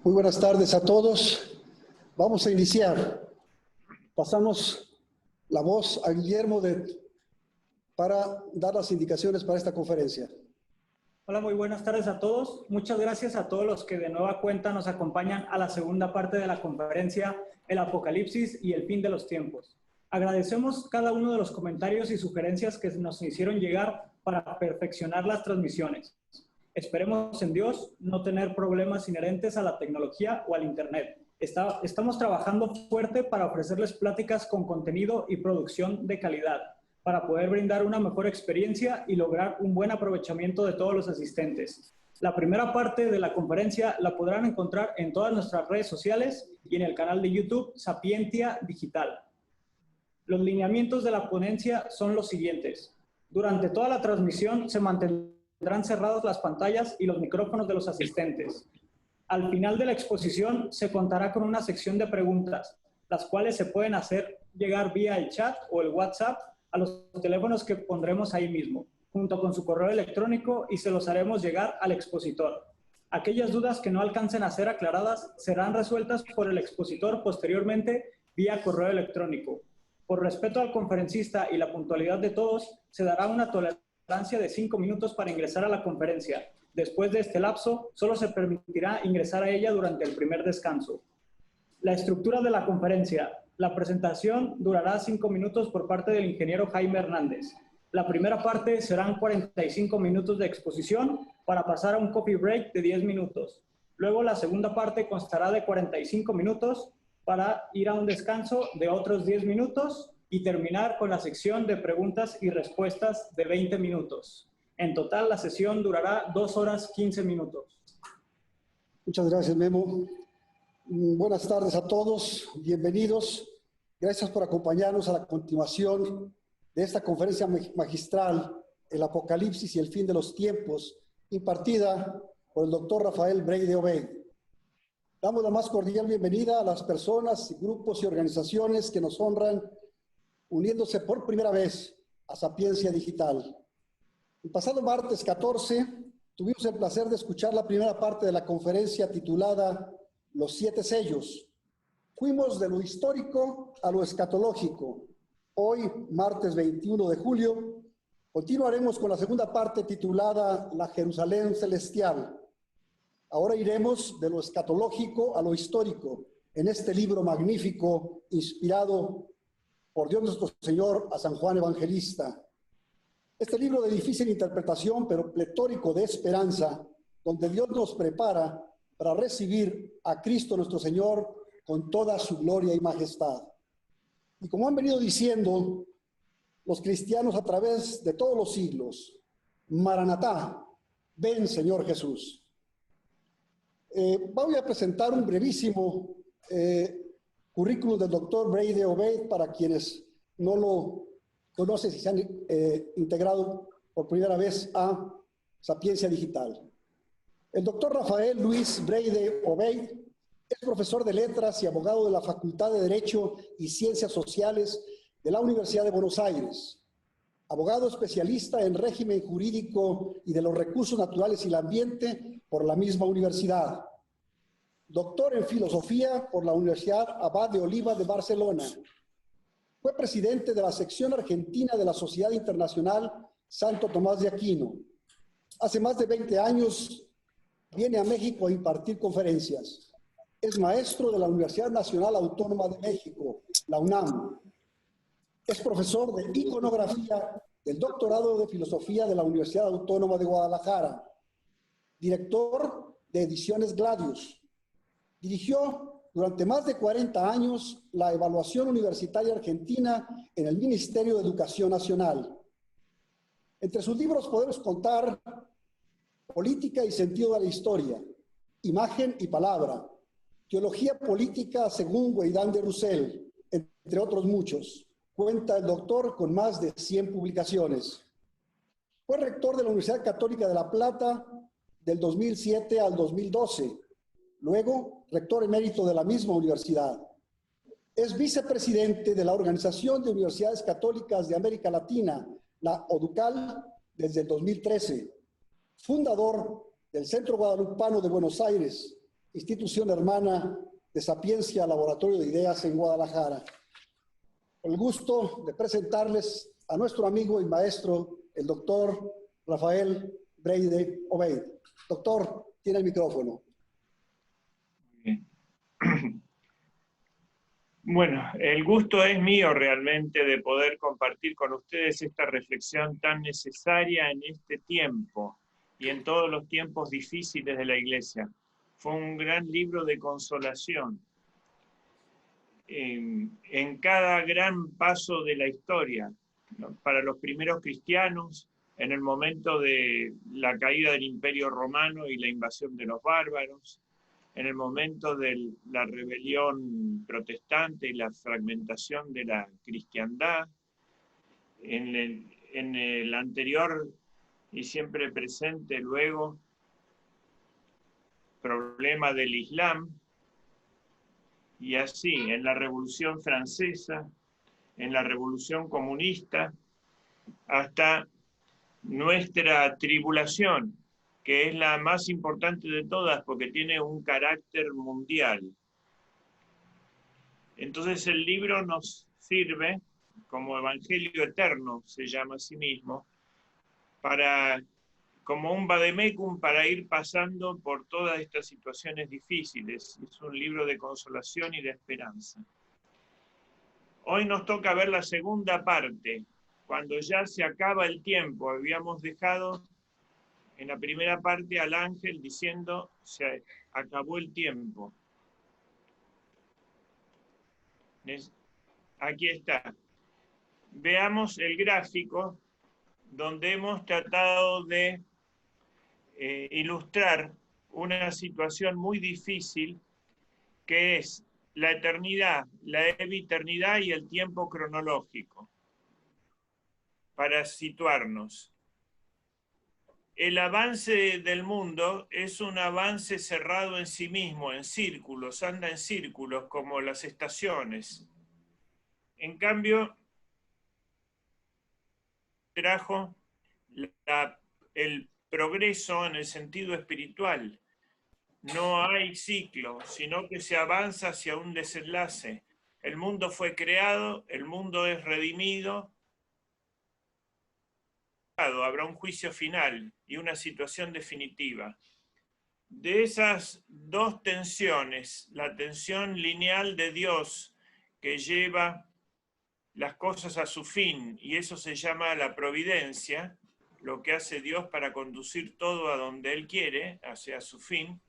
Muy buenas tardes a todos. Vamos a iniciar. Pasamos la voz a Guillermo para dar las indicaciones para esta conferencia. Hola, muy buenas tardes a todos. Muchas gracias a todos los que de nueva cuenta nos acompañan a la segunda parte de la conferencia El Apocalipsis y el fin de los tiempos. Agradecemos cada uno de los comentarios y sugerencias que nos hicieron llegar para perfeccionar las transmisiones. Esperemos en Dios no tener problemas inherentes a la tecnología o al Internet. Estamos trabajando fuerte para ofrecerles pláticas con contenido y producción de calidad, para poder brindar una mejor experiencia y lograr un buen aprovechamiento de todos los asistentes. La primera parte de la conferencia la podrán encontrar en todas nuestras redes sociales y en el canal de YouTube Sapientia Digital. Los lineamientos de la ponencia son los siguientes. Durante toda la transmisión se mantendrán cerradas las pantallas y los micrófonos de los asistentes. Al final de la exposición se contará con una sección de preguntas, las cuales se pueden hacer llegar vía el chat o el WhatsApp a los teléfonos que pondremos ahí mismo, junto con su correo electrónico, y se los haremos llegar al expositor. Aquellas dudas que no alcancen a ser aclaradas serán resueltas por el expositor posteriormente vía correo electrónico. Por respeto al conferencista y la puntualidad de todos, se dará una tolerancia de 5 minutos para ingresar a la conferencia. Después de este lapso, solo se permitirá ingresar a ella durante el primer descanso. La estructura de la conferencia. La presentación durará 5 minutos por parte del ingeniero Jaime Hernández. La primera parte serán 45 minutos de exposición para pasar a un coffee break de 10 minutos. Luego la segunda parte constará de 45 minutos para ir a un descanso de otros 10 minutos y terminar con la sección de preguntas y respuestas de 20 minutos. En total, la sesión durará 2 horas 15 minutos. Muchas gracias, Memo. Buenas tardes a todos, bienvenidos. Gracias por acompañarnos a la continuación de esta conferencia magistral, El Apocalipsis y el fin de los tiempos, impartida por el doctor Rafael Breide Obeid. Damos la más cordial bienvenida a las personas, grupos y organizaciones que nos honran uniéndose por primera vez a Sapientia Digital. El pasado martes 14 tuvimos el placer de escuchar la primera parte de la conferencia titulada Los 7 sellos. Fuimos de lo histórico a lo escatológico. Hoy, martes 21 de julio, continuaremos con la segunda parte titulada La Jerusalén Celestial. Ahora iremos de lo escatológico a lo histórico en este libro magnífico inspirado por Dios nuestro Señor a San Juan Evangelista. Este libro de difícil interpretación, pero pletórico de esperanza, donde Dios nos prepara para recibir a Cristo nuestro Señor con toda su gloria y majestad. Y como han venido diciendo los cristianos a través de todos los siglos, Maranatá, ven Señor Jesús. Voy a presentar un brevísimo currículum del doctor Breide Obeid para quienes no lo conocen y se han integrado por primera vez a Sapientia Digital. El doctor Rafael Luis Breide Obeid es profesor de letras y abogado de la Facultad de Derecho y Ciencias Sociales de la Universidad de Buenos Aires. Abogado especialista en régimen jurídico y de los recursos naturales y el ambiente por la misma universidad. Doctor en filosofía por la Universidad Abad de Oliva de Barcelona. Fue presidente de la sección argentina de la Sociedad Internacional Santo Tomás de Aquino. Hace más de 20 años viene a México a impartir conferencias. Es maestro de la Universidad Nacional Autónoma de México, la UNAM. Es profesor de iconografía del doctorado de filosofía de la Universidad Autónoma de Guadalajara. Director de Ediciones Gladius. Dirigió durante más de 40 años la evaluación universitaria argentina en el Ministerio de Educación Nacional. Entre sus libros podemos contar Política y sentido de la historia, Imagen y palabra, Teología política según Weidán de Roussel, entre otros muchos. Cuenta el doctor con más de 100 publicaciones. Fue rector de la Universidad Católica de La Plata del 2007 al 2012. Luego, rector emérito de la misma universidad. Es vicepresidente de la Organización de Universidades Católicas de América Latina, la ODUCAL, desde el 2013. Fundador del Centro Guadalupano de Buenos Aires institución hermana de Sapiencia Laboratorio de Ideas en Guadalajara. Con el gusto de presentarles a nuestro amigo y maestro, el doctor Rafael Breide Obeid. Doctor, tiene el micrófono. Bien. Bueno, el gusto es mío realmente de poder compartir con ustedes esta reflexión tan necesaria en este tiempo y en todos los tiempos difíciles de la Iglesia. Fue un gran libro de consolación en cada gran paso de la historia, ¿no? Para los primeros cristianos, en el momento de la caída del Imperio Romano y la invasión de los bárbaros, en el momento de la rebelión protestante y la fragmentación de la cristiandad, en el anterior y siempre presente luego problema del Islam, y así en la Revolución Francesa, en la Revolución Comunista, hasta nuestra tribulación, que es la más importante de todas porque tiene un carácter mundial. Entonces el libro nos sirve como evangelio eterno, se llama a sí mismo, como un vademecum para ir pasando por todas estas situaciones difíciles. Es un libro de consolación y de esperanza. Hoy nos toca ver la segunda parte, cuando ya se acaba el tiempo. Habíamos dejado en la primera parte al ángel diciendo, se acabó el tiempo. Aquí está. Veamos el gráfico donde hemos tratado de ilustrar una situación muy difícil que es la eternidad, la eviternidad y el tiempo cronológico. Para situarnos. El avance del mundo es un avance cerrado en sí mismo, en círculos, anda en círculos como las estaciones. En cambio, trajo el progreso en el sentido espiritual. No hay ciclo, sino que se avanza hacia un desenlace. El mundo fue creado, el mundo es redimido, habrá un juicio final y una situación definitiva. De esas dos tensiones, la tensión lineal de Dios que lleva las cosas a su fin, y eso se llama la providencia, lo que hace Dios para conducir todo a donde Él quiere, hacia su fin,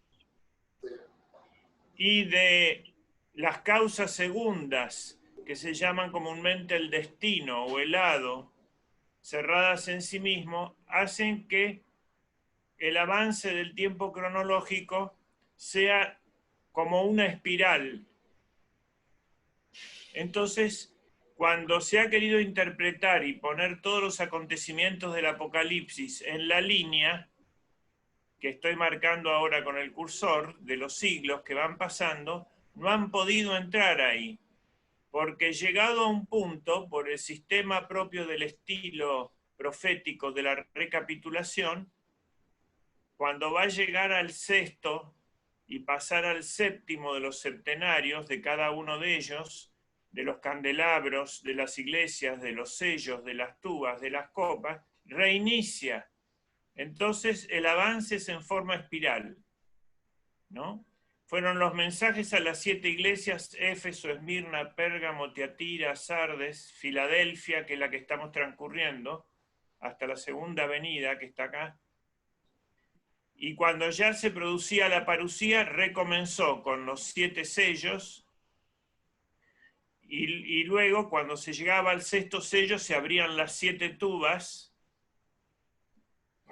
y de las causas segundas, que se llaman comúnmente el destino o el hado, cerradas en sí mismo, hacen que el avance del tiempo cronológico sea como una espiral. Entonces, cuando se ha querido interpretar y poner todos los acontecimientos del Apocalipsis en la línea que estoy marcando ahora con el cursor de los siglos que van pasando, no han podido entrar ahí, porque llegado a un punto, por el sistema propio del estilo profético de la recapitulación, cuando va a llegar al sexto y pasar al séptimo de los septenarios de cada uno de ellos, de los candelabros, de las iglesias, de los sellos, de las tubas, de las copas, reinicia. Entonces el avance es en forma espiral, ¿no? Fueron los mensajes a las 7 iglesias, Éfeso, Esmirna, Pérgamo, Tiatira, Sardes, Filadelfia, que es la que estamos transcurriendo, hasta la segunda venida que está acá. Y cuando ya se producía la parusía, recomenzó con los 7 sellos, y luego cuando se llegaba al sexto sello se abrían las 7 tubas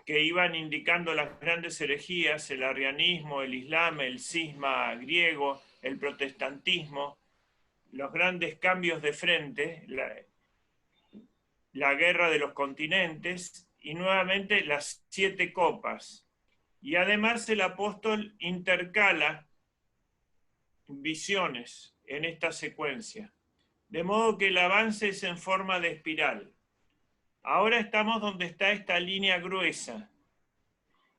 que iban indicando las grandes herejías, el arrianismo, el islam, el cisma griego, el protestantismo, los grandes cambios de frente, la guerra de los continentes y nuevamente las 7 copas. Y además el apóstol intercala visiones en esta secuencia. De modo que el avance es en forma de espiral. Ahora estamos donde está esta línea gruesa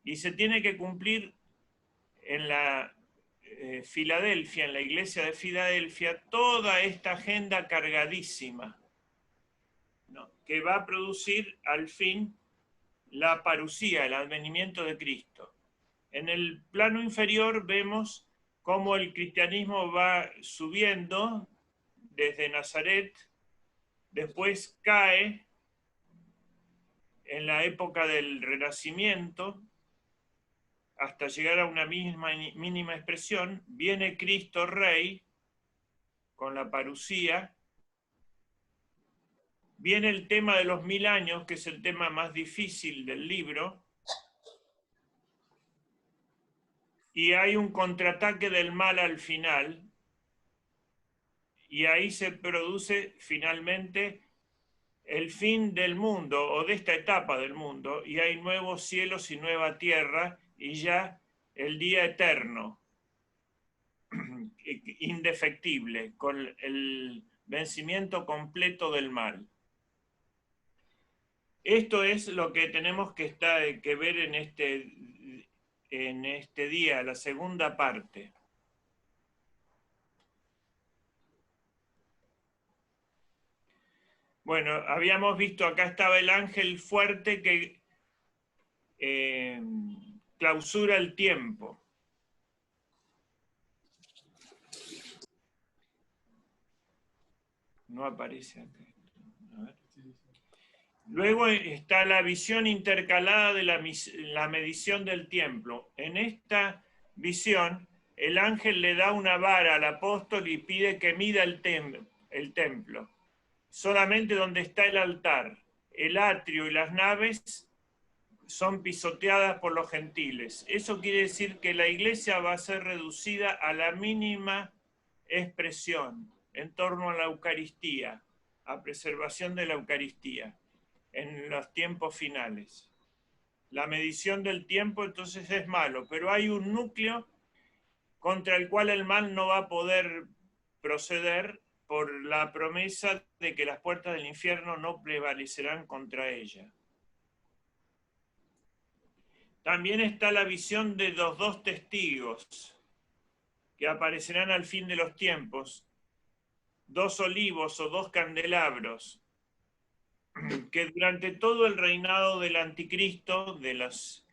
y se tiene que cumplir en Filadelfia, en la iglesia de Filadelfia, toda esta agenda cargadísima, ¿no?, que va a producir al fin la parusía, el advenimiento de Cristo. En el plano inferior vemos cómo el cristianismo va subiendo desde Nazaret, después cae en la época del Renacimiento, hasta llegar a una mínima expresión. Viene Cristo Rey con la parusía. Viene el tema de los 1000 años, que es el tema más difícil del libro. Y hay un contraataque del mal al final. Y ahí se produce finalmente el fin del mundo, o de esta etapa del mundo, y hay nuevos cielos y nueva tierra, y ya el día eterno, indefectible, con el vencimiento completo del mal. Esto es lo que tenemos que ver en este día, la segunda parte. Bueno, habíamos visto, acá estaba el ángel fuerte que clausura el tiempo. No aparece acá. A ver. Luego está la visión intercalada de la medición del templo. En esta visión, el ángel le da una vara al apóstol y pide que mida el templo. Solamente donde está el altar, el atrio y las naves son pisoteadas por los gentiles. Eso quiere decir que la iglesia va a ser reducida a la mínima expresión en torno a la Eucaristía, a preservación de la Eucaristía en los tiempos finales. La medición del tiempo entonces es malo, pero hay un núcleo contra el cual el mal no va a poder proceder por la promesa de que las puertas del infierno no prevalecerán contra ella. También está la visión de los dos testigos que aparecerán al fin de los tiempos, dos olivos o dos candelabros, que durante todo el reinado del anticristo, de los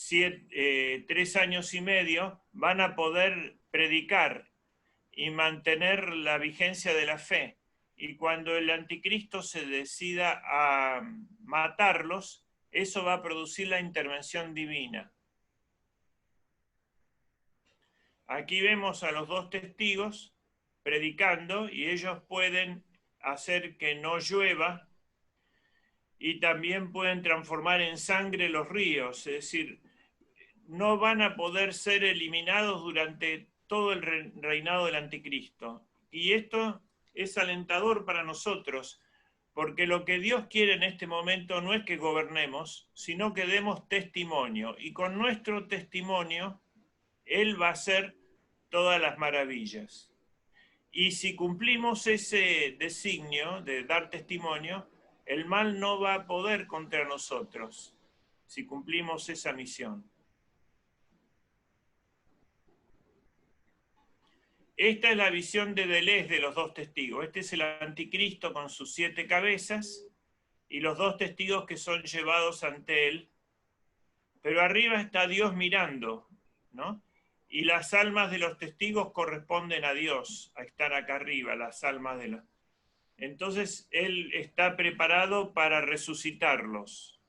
3 años y medio, van a poder predicar y mantener la vigencia de la fe. Y cuando el anticristo se decida a matarlos, eso va a producir la intervención divina. Aquí vemos a los dos testigos predicando y ellos pueden hacer que no llueva y también pueden transformar en sangre los ríos, es decir, no van a poder ser eliminados durante todo el reinado del anticristo. Y esto es alentador para nosotros, porque lo que Dios quiere en este momento no es que gobernemos, sino que demos testimonio. Y con nuestro testimonio, Él va a hacer todas las maravillas. Y si cumplimos ese designio de dar testimonio, el mal no va a poder contra nosotros, si cumplimos esa misión. Esta es la visión de Deleuze de los dos testigos. Este es el anticristo con sus 7 cabezas y los dos testigos que son llevados ante él. Pero arriba está Dios mirando, ¿no? Y las almas de los testigos corresponden a Dios, a estar acá arriba, las almas de los... Entonces Él está preparado para resucitarlos.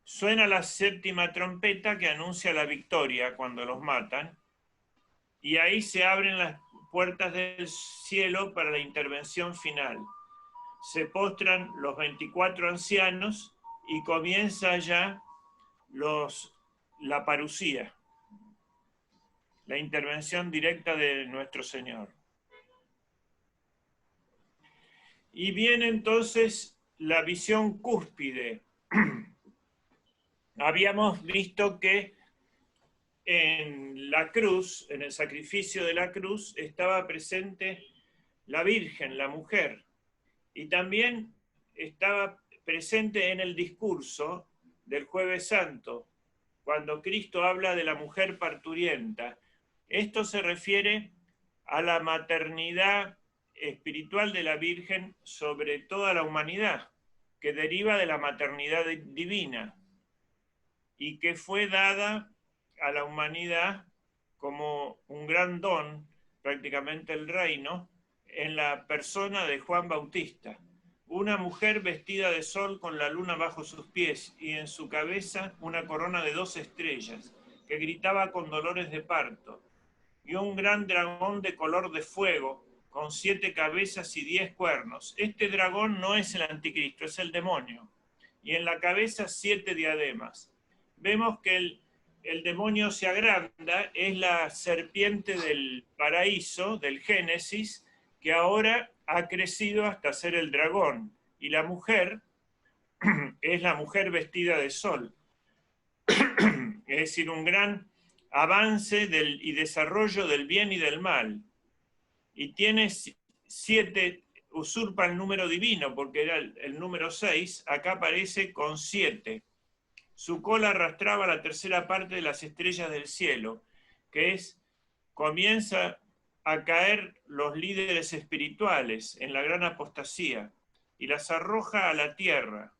Suena la 7ª trompeta que anuncia la victoria cuando los matan. Y ahí se abren las puertas del cielo para la intervención final. Se postran los 24 ancianos y comienza ya la parusía, la intervención directa de nuestro Señor. Y viene entonces la visión cúspide. Habíamos visto que en la cruz, en el sacrificio de la cruz, estaba presente la Virgen, la mujer, y también estaba presente en el discurso del Jueves Santo, cuando Cristo habla de la mujer parturienta. Esto se refiere a la maternidad espiritual de la Virgen sobre toda la humanidad, que deriva de la maternidad divina y que fue dada a la humanidad como un gran don, prácticamente el reino, en la persona de Juan Bautista. Una mujer vestida de sol con la luna bajo sus pies y en su cabeza una corona de 2 estrellas, que gritaba con dolores de parto, y un gran dragón de color de fuego, con 7 cabezas y 10 cuernos. Este dragón no es el anticristo, es el demonio. Y en la cabeza 7 diademas. Vemos que el demonio se agranda, es la serpiente del paraíso, del Génesis, que ahora ha crecido hasta ser el dragón. Y la mujer es la mujer vestida de sol. Es decir, un gran avance y desarrollo del bien y del mal. Y tiene 7, usurpa el número divino, porque era el número 6, acá aparece con 7. Su cola arrastraba la tercera parte de las estrellas del cielo, que comienza a caer los líderes espirituales en la gran apostasía, y las arroja a la tierra,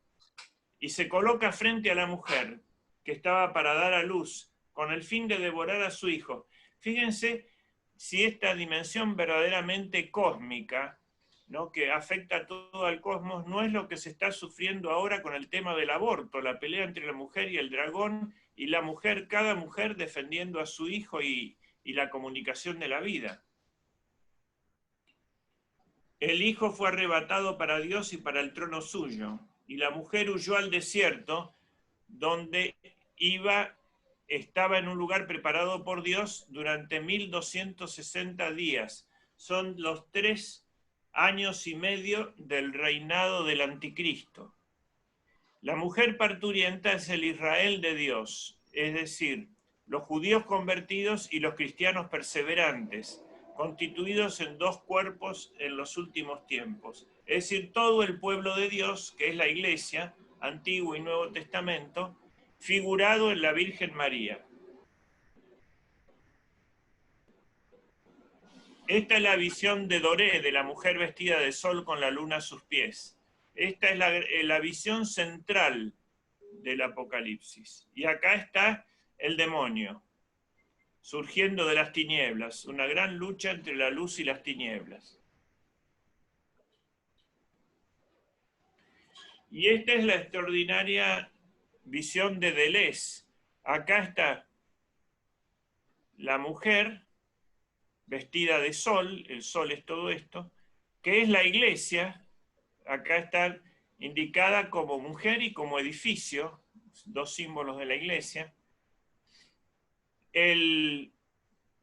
y se coloca frente a la mujer, que estaba para dar a luz, con el fin de devorar a su hijo. Fíjense si esta dimensión verdaderamente cósmica, ¿no?, que afecta a todo el cosmos, no es lo que se está sufriendo ahora con el tema del aborto, la pelea entre la mujer y el dragón, y la mujer, cada mujer defendiendo a su hijo y la comunicación de la vida. El hijo fue arrebatado para Dios y para el trono suyo, y la mujer huyó al desierto, donde estaba en un lugar preparado por Dios durante 1260 días. Son los 3 años y medio del reinado del anticristo. La mujer parturienta es el Israel de Dios, es decir, los judíos convertidos y los cristianos perseverantes, constituidos en 2 cuerpos en los últimos tiempos. Es decir, todo el pueblo de Dios, que es la Iglesia, Antiguo y Nuevo Testamento, figurado en la Virgen María. Esta es la visión de Doré, de la mujer vestida de sol con la luna a sus pies. Esta es la visión central del Apocalipsis. Y acá está el demonio, surgiendo de las tinieblas, una gran lucha entre la luz y las tinieblas. Y esta es la extraordinaria visión de Deleuze. Acá está la mujer vestida de sol, el sol es todo esto, que es la iglesia, acá está indicada como mujer y como edificio, 2 símbolos de la iglesia. El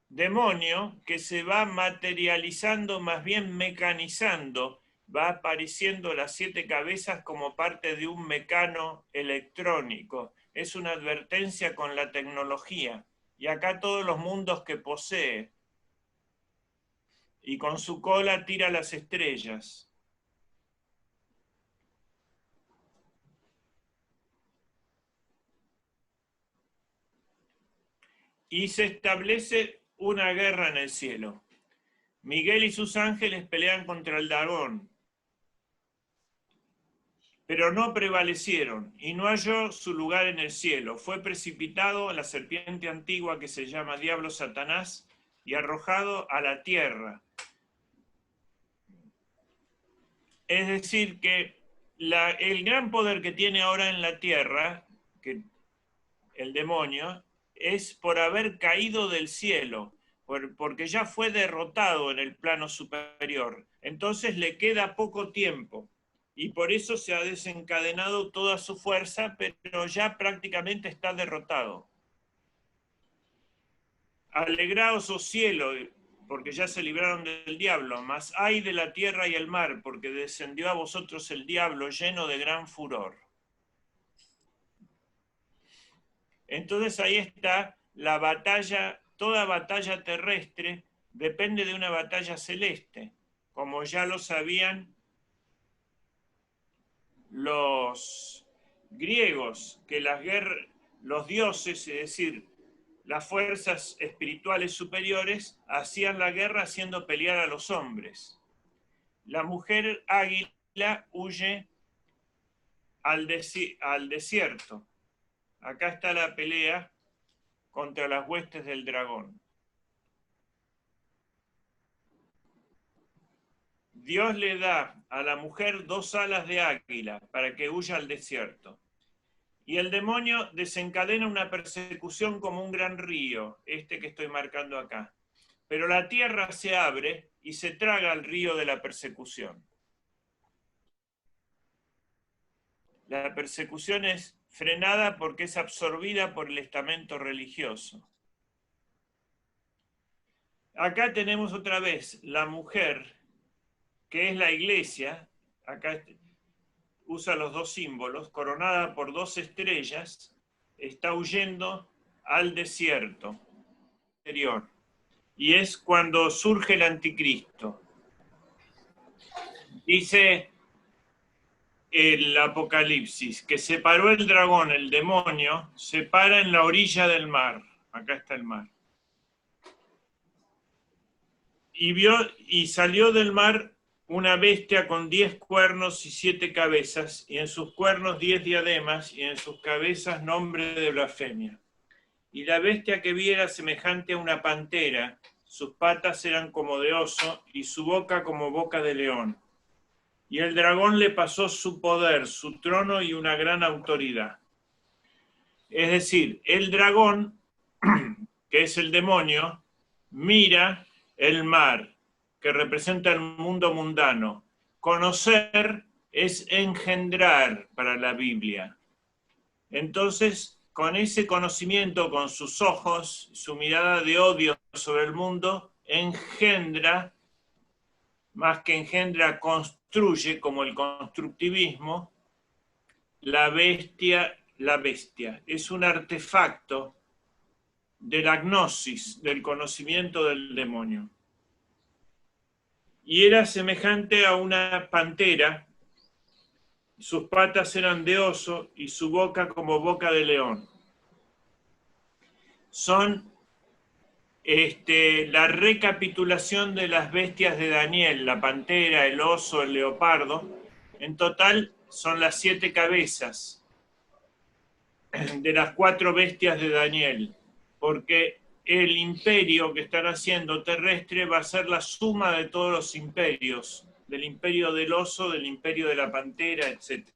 demonio que se va materializando, más bien mecanizando, va apareciendo las 7 cabezas como parte de un mecano electrónico. Es una advertencia con la tecnología. Y acá todos los mundos que posee. Y con su cola tira las estrellas. Y se establece una guerra en el cielo. Miguel y sus ángeles pelean contra el dragón, pero no prevalecieron y no halló su lugar en el cielo. Fue precipitado a la serpiente antigua que se llama Diablo Satanás y arrojado a la tierra. Es decir, que el gran poder que tiene ahora en la tierra, que el demonio, es por haber caído del cielo, porque ya fue derrotado en el plano superior. Entonces le queda poco tiempo y por eso se ha desencadenado toda su fuerza, pero ya prácticamente está derrotado. Alegraos, oh cielo, porque ya se libraron del diablo, mas ay de la tierra y el mar, porque descendió a vosotros el diablo lleno de gran furor. Entonces ahí está la batalla, toda batalla terrestre depende de una batalla celeste, como ya lo sabían los griegos, que las los dioses, es decir, las fuerzas espirituales superiores, hacían la guerra haciendo pelear a los hombres. La mujer águila huye al desierto. Acá está la pelea contra las huestes del dragón. Dios le da a la mujer 2 alas de águila para que huya al desierto. Y el demonio desencadena una persecución como un gran río, este que estoy marcando acá. Pero la tierra se abre y se traga al río de la persecución. La persecución es frenada porque es absorbida por el estamento religioso. Acá tenemos otra vez la mujer, que es la iglesia, acá usa los 2 símbolos, coronada por 2 estrellas, está huyendo al desierto exterior. Y es cuando surge el anticristo. Dice el Apocalipsis que se paró el dragón, el demonio, se para en la orilla del mar. Acá está el mar. Y salió del mar una bestia con 10 cuernos y 7 cabezas, y en sus cuernos 10 diademas, y en sus cabezas nombre de blasfemia. Y la bestia que vi era semejante a una pantera, sus patas eran como de oso, y su boca como boca de león. Y el dragón le pasó su poder, su trono y una gran autoridad. Es decir, el dragón, que es el demonio, mira el mar, que representa el mundo mundano. Conocer es engendrar para la Biblia. Entonces, con ese conocimiento, con sus ojos, su mirada de odio sobre el mundo, engendra, más que engendra, construye, como el constructivismo, la bestia. La bestia es un artefacto de la gnosis, del conocimiento del demonio. Y era semejante a una pantera, sus patas eran de oso y su boca como boca de león. Son la recapitulación de las bestias de Daniel, la pantera, el oso, el leopardo. En total son las 7 cabezas de las 4 bestias de Daniel, porque el imperio que están haciendo terrestre va a ser la suma de todos los imperios, del imperio del oso, del imperio de la pantera, etc.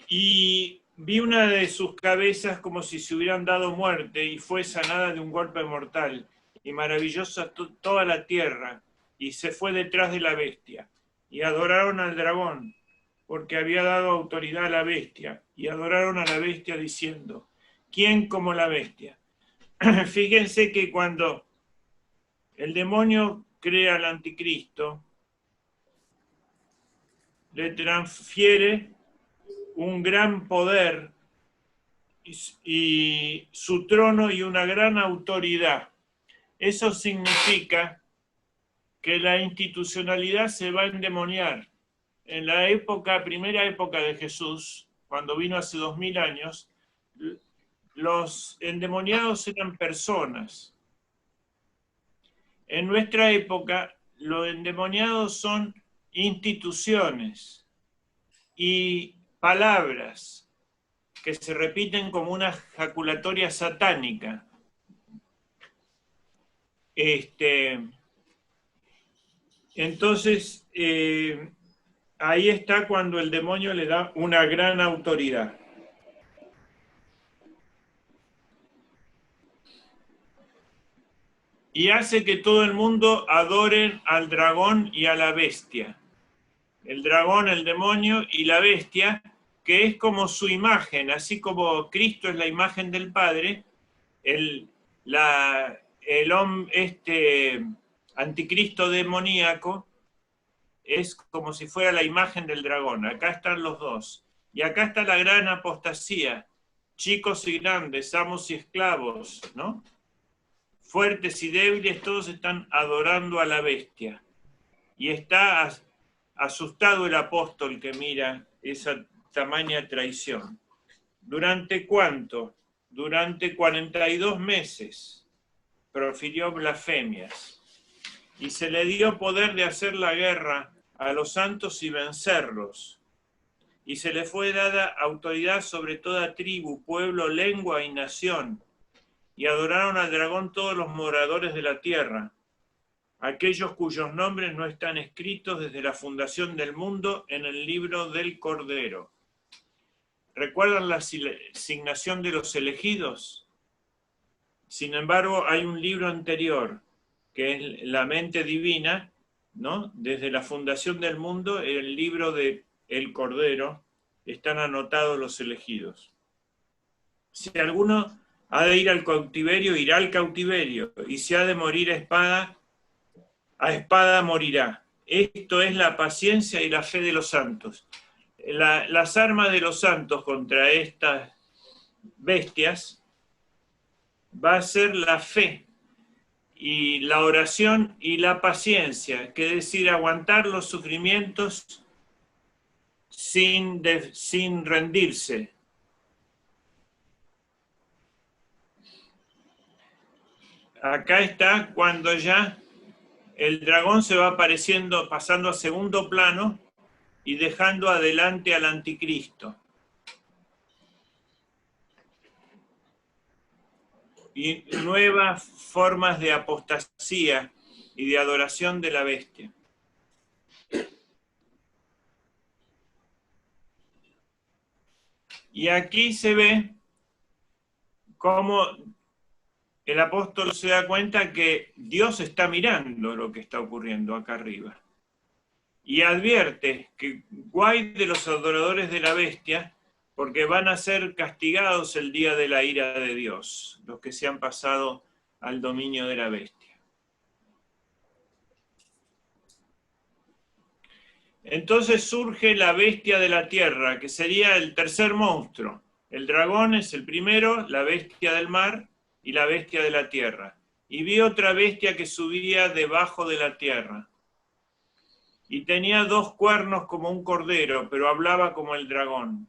Y vi una de sus cabezas como si se hubieran dado muerte y fue sanada de un golpe mortal, y maravillosa toda la tierra, y se fue detrás de la bestia, y adoraron al dragón, porque había dado autoridad a la bestia, y adoraron a la bestia diciendo, ¿quién como la bestia? Fíjense que cuando el demonio crea al anticristo, le transfiere un gran poder y su trono y una gran autoridad. Eso significa que la institucionalidad se va a endemoniar. En la primera época de Jesús, cuando vino hace 2000 años, los endemoniados eran personas. En nuestra época, los endemoniados son instituciones y palabras que se repiten como una jaculatoria satánica. Entonces, ahí está cuando el demonio le da una gran autoridad. Y hace que todo el mundo adoren al dragón y a la bestia. El dragón, el demonio y la bestia, que es como su imagen, así como Cristo es la imagen del Padre, el anticristo demoníaco es como si fuera la imagen del dragón. Acá están los dos. Y acá está la gran apostasía. Chicos y grandes, amos y esclavos, ¿no? Fuertes y débiles, todos están adorando a la bestia. Y está asustado el apóstol que mira esa tamaña traición? ¿Durante cuánto? Durante 42 meses profirió blasfemias y se le dio poder de hacer la guerra a los santos y vencerlos. Y se le fue dada autoridad sobre toda tribu, pueblo, lengua y nación. Y adoraron al dragón todos los moradores de la tierra, aquellos cuyos nombres no están escritos desde la fundación del mundo en el libro del Cordero. ¿Recuerdan la asignación de los elegidos? Sin embargo, hay un libro anterior, que es la mente divina, ¿no? Desde la fundación del mundo, en el libro de El Cordero, están anotados los elegidos. Si alguno ha de ir al cautiverio, irá al cautiverio, y si ha de morir a espada morirá. Esto es la paciencia y la fe de los santos. Las armas de los santos contra estas bestias va a ser la fe y la oración y la paciencia, que es decir, aguantar los sufrimientos sin rendirse. Acá está cuando ya el dragón se va pasando a segundo plano y dejando adelante al anticristo. Y nuevas formas de apostasía y de adoración de la bestia. Y aquí se ve cómo el apóstol se da cuenta que Dios está mirando lo que está ocurriendo acá arriba. Y advierte que guay de los adoradores de la bestia, porque van a ser castigados el día de la ira de Dios, los que se han pasado al dominio de la bestia. Entonces surge la bestia de la tierra, que sería el tercer monstruo. El dragón es el primero, la bestia del mar y la bestia de la tierra. Y vi otra bestia que subía debajo de la tierra. Y tenía 2 cuernos como un cordero, pero hablaba como el dragón.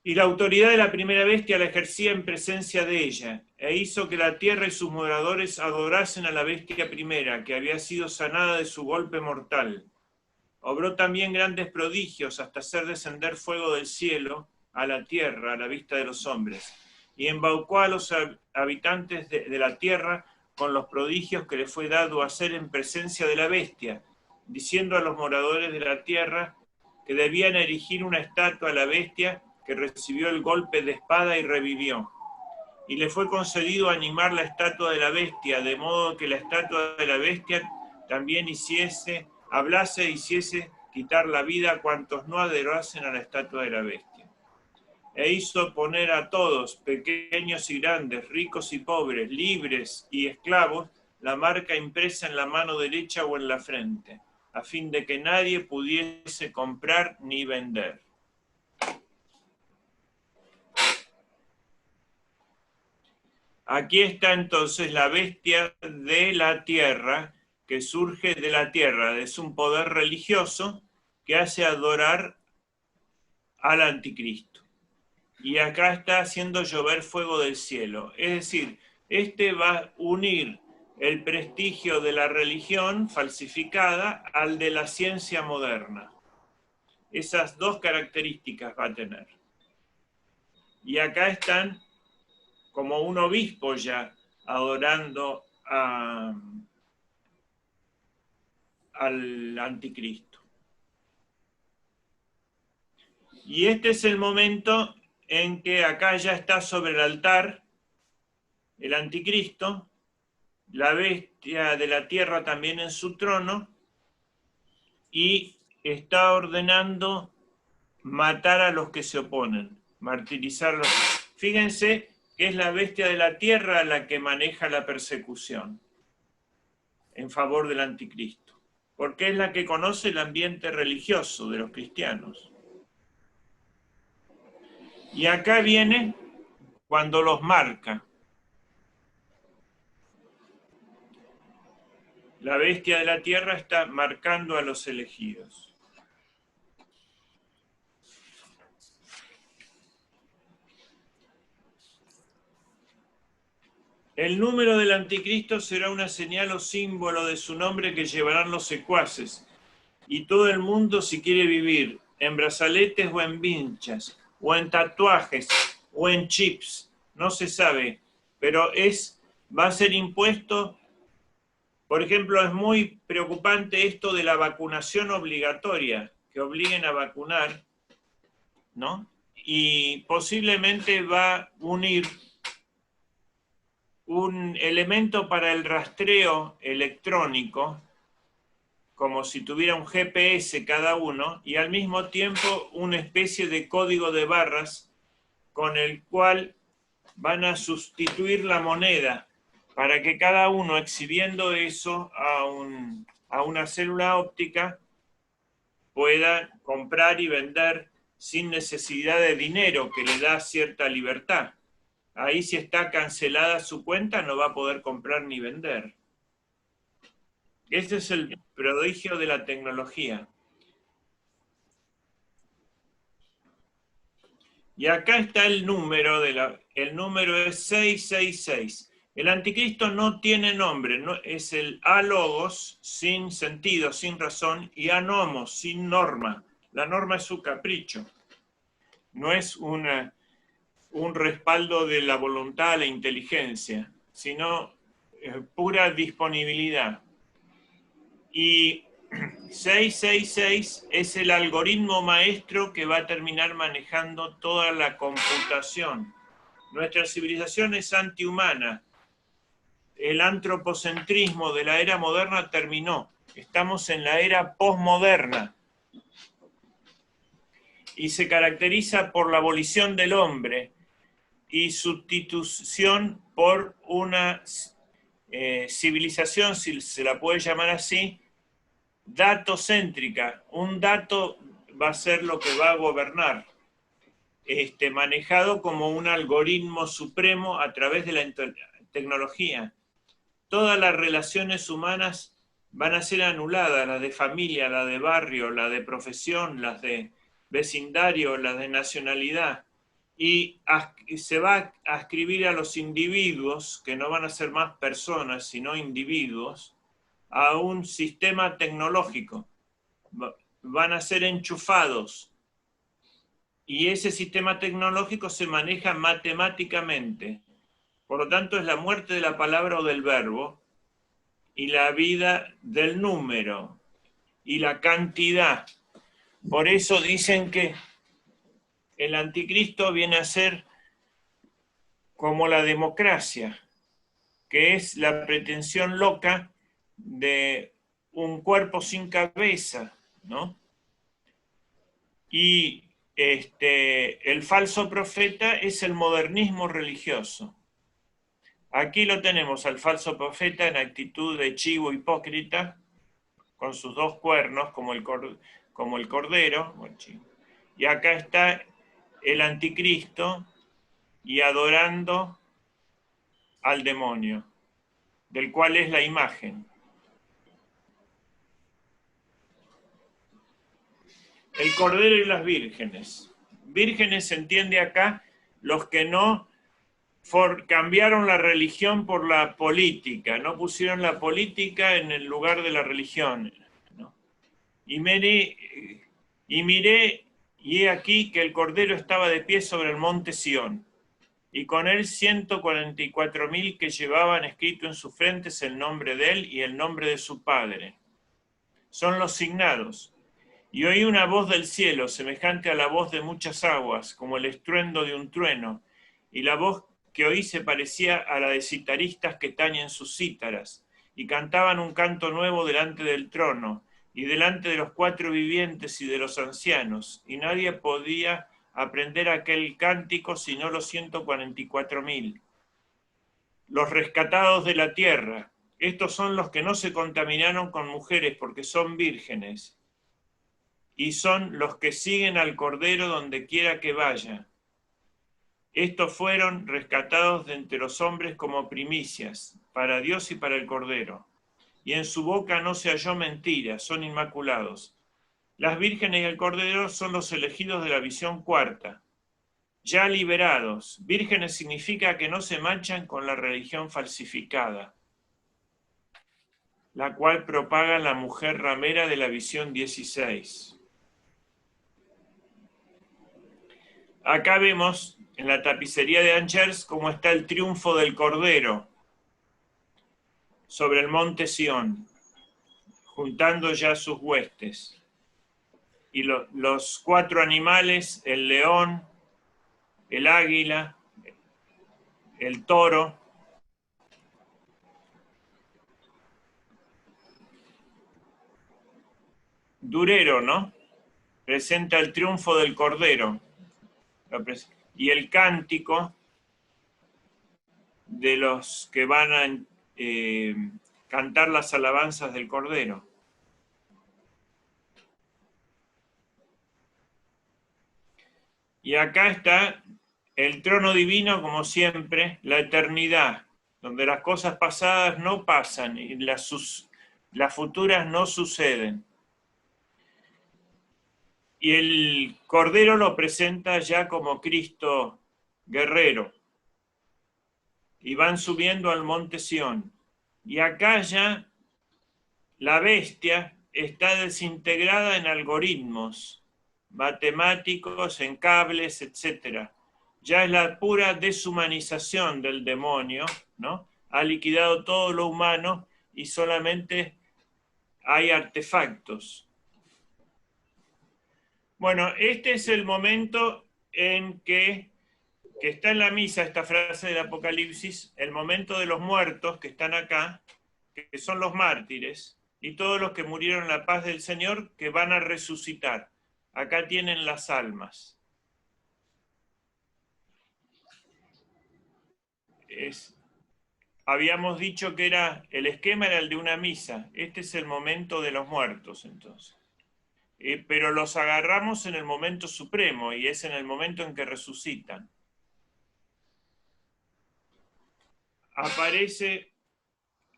Y la autoridad de la primera bestia la ejercía en presencia de ella, e hizo que la tierra y sus moradores adorasen a la bestia primera, que había sido sanada de su golpe mortal. Obró también grandes prodigios hasta hacer descender fuego del cielo a la tierra, a la vista de los hombres, y embaucó a los habitantes de la tierra con los prodigios que le fue dado hacer en presencia de la bestia, diciendo a los moradores de la tierra que debían erigir una estatua a la bestia que recibió el golpe de espada y revivió. Y le fue concedido animar la estatua de la bestia, de modo que la estatua de la bestia también hablase e hiciese quitar la vida a cuantos no adorasen a la estatua de la bestia. E hizo poner a todos, pequeños y grandes, ricos y pobres, libres y esclavos, la marca impresa en la mano derecha o en la frente, a fin de que nadie pudiese comprar ni vender. Aquí está entonces la bestia de la tierra, que surge de la tierra. Es un poder religioso que hace adorar al anticristo. Y acá está haciendo llover fuego del cielo. Es decir, este va a unir el prestigio de la religión falsificada al de la ciencia moderna. Esas 2 características va a tener. Y acá están como un obispo ya adorando al anticristo. Y este es el momento en que acá ya está sobre el altar el anticristo, la bestia de la tierra también en su trono, y está ordenando matar a los que se oponen, martirizarlos. Fíjense que es la bestia de la tierra la que maneja la persecución en favor del anticristo, porque es la que conoce el ambiente religioso de los cristianos. Y acá viene cuando los marca. La bestia de la tierra está marcando a los elegidos. El número del anticristo será una señal o símbolo de su nombre que llevarán los secuaces. Y todo el mundo, si quiere vivir en brazaletes o en vinchas, o en tatuajes, o en chips, no se sabe, pero va a ser impuesto. Por ejemplo, es muy preocupante esto de la vacunación obligatoria, que obliguen a vacunar, ¿no? Y posiblemente va a unir un elemento para el rastreo electrónico, como si tuviera un GPS cada uno, y al mismo tiempo una especie de código de barras con el cual van a sustituir la moneda, para que cada uno, exhibiendo eso a una célula óptica, pueda comprar y vender sin necesidad de dinero, que le da cierta libertad. Ahí, si está cancelada su cuenta, no va a poder comprar ni vender. Este es el prodigio de la tecnología. Y acá está el número, el número es 666. El anticristo no tiene nombre, es el alogos, sin sentido, sin razón, y anomos, sin norma. La norma es su capricho. No es un respaldo de la voluntad a la inteligencia, sino pura disponibilidad. Y 666 es el algoritmo maestro que va a terminar manejando toda la computación. Nuestra civilización es antihumana. El antropocentrismo de la era moderna terminó. Estamos en la era posmoderna. Y se caracteriza por la abolición del hombre y sustitución por una civilización, si se la puede llamar así, datocéntrica. Un dato va a ser lo que va a gobernar, manejado como un algoritmo supremo a través de la tecnología. Todas las relaciones humanas van a ser anuladas, las de familia, las de barrio, las de profesión, las de vecindario, las de nacionalidad. Y se va a ascribir a los individuos, que no van a ser más personas, sino individuos, a un sistema tecnológico. Van a ser enchufados. Y ese sistema tecnológico se maneja matemáticamente. Por lo tanto, es la muerte de la palabra o del verbo y la vida del número y la cantidad. Por eso dicen que el anticristo viene a ser como la democracia, que es la pretensión loca de un cuerpo sin cabeza, ¿no? Y el falso profeta es el modernismo religioso. Aquí lo tenemos al falso profeta en actitud de chivo hipócrita, con sus dos cuernos, como el cordero. Y acá está el anticristo y adorando al demonio, del cual es la imagen. El cordero y las vírgenes. Vírgenes se entiende acá los que no cambiaron la religión por la política, no pusieron la política en el lugar de la religión, ¿no? Y miré, y he aquí que el Cordero estaba de pie sobre el monte Sión, y con él 144.000 que llevaban escrito en sus frentes el nombre de él y el nombre de su Padre. Son los signados. Y oí una voz del cielo, semejante a la voz de muchas aguas, como el estruendo de un trueno, y la voz que oí se parecía a la de citaristas que tañen sus cítaras, y cantaban un canto nuevo delante del trono, y delante de los cuatro vivientes y de los ancianos, y nadie podía aprender aquel cántico sino los 144.000. Los rescatados de la tierra, estos son los que no se contaminaron con mujeres porque son vírgenes, y son los que siguen al Cordero donde quiera que vaya. Estos fueron rescatados de entre los hombres como primicias, para Dios y para el Cordero. Y en su boca no se halló mentira, son inmaculados. Las vírgenes y el Cordero son los elegidos de la visión cuarta. ya liberados. Vírgenes significa que no se manchan con la religión falsificada, la cual propaga la mujer ramera de la visión 16. Acá vemos en la tapicería de Angers cómo está el triunfo del Cordero sobre el monte Sión, juntando ya sus huestes. Y los 4 animales, el león, el águila, el toro, Durero, ¿no? Presenta el triunfo del Cordero. Y el cántico de los que van a cantar las alabanzas del Cordero. Y acá está el trono divino, como siempre, la eternidad, donde las cosas pasadas no pasan y las futuras no suceden. Y el Cordero lo presenta ya como Cristo guerrero. Y van subiendo al monte Sión. Y acá ya la bestia está desintegrada en algoritmos matemáticos, en cables, etc. Ya es la pura deshumanización del demonio, ¿no? Ha liquidado todo lo humano y solamente hay artefactos. Bueno, este es el momento en que está en la misa esta frase del Apocalipsis, el momento de los muertos que están acá, que son los mártires, y todos los que murieron en la paz del Señor, que van a resucitar. Acá tienen las almas. Habíamos dicho que el esquema era el de una misa. Este es el momento de los muertos, entonces. Pero los agarramos en el momento supremo, y es en el momento en que resucitan. Aparece,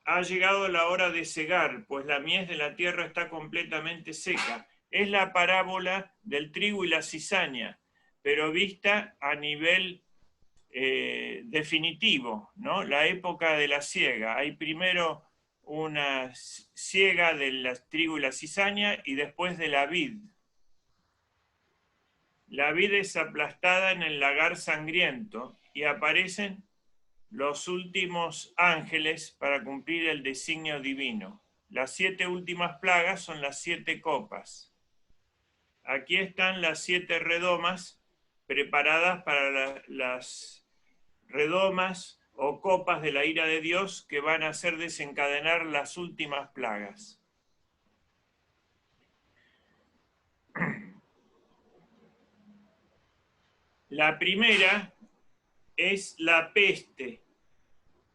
ha llegado la hora de cegar, pues la mies de la tierra está completamente seca. Es la parábola del trigo y la cizaña, pero vista a nivel definitivo, ¿no? La época de la siega. Hay primero una siega del trigo y la cizaña y después de la vid. La vid es aplastada en el lagar sangriento y aparecen los últimos ángeles para cumplir el designio divino. Las 7 últimas plagas son las 7 copas. Aquí están las 7 redomas preparadas para las redomas o copas de la ira de Dios que van a hacer desencadenar las últimas plagas. La primera es la peste.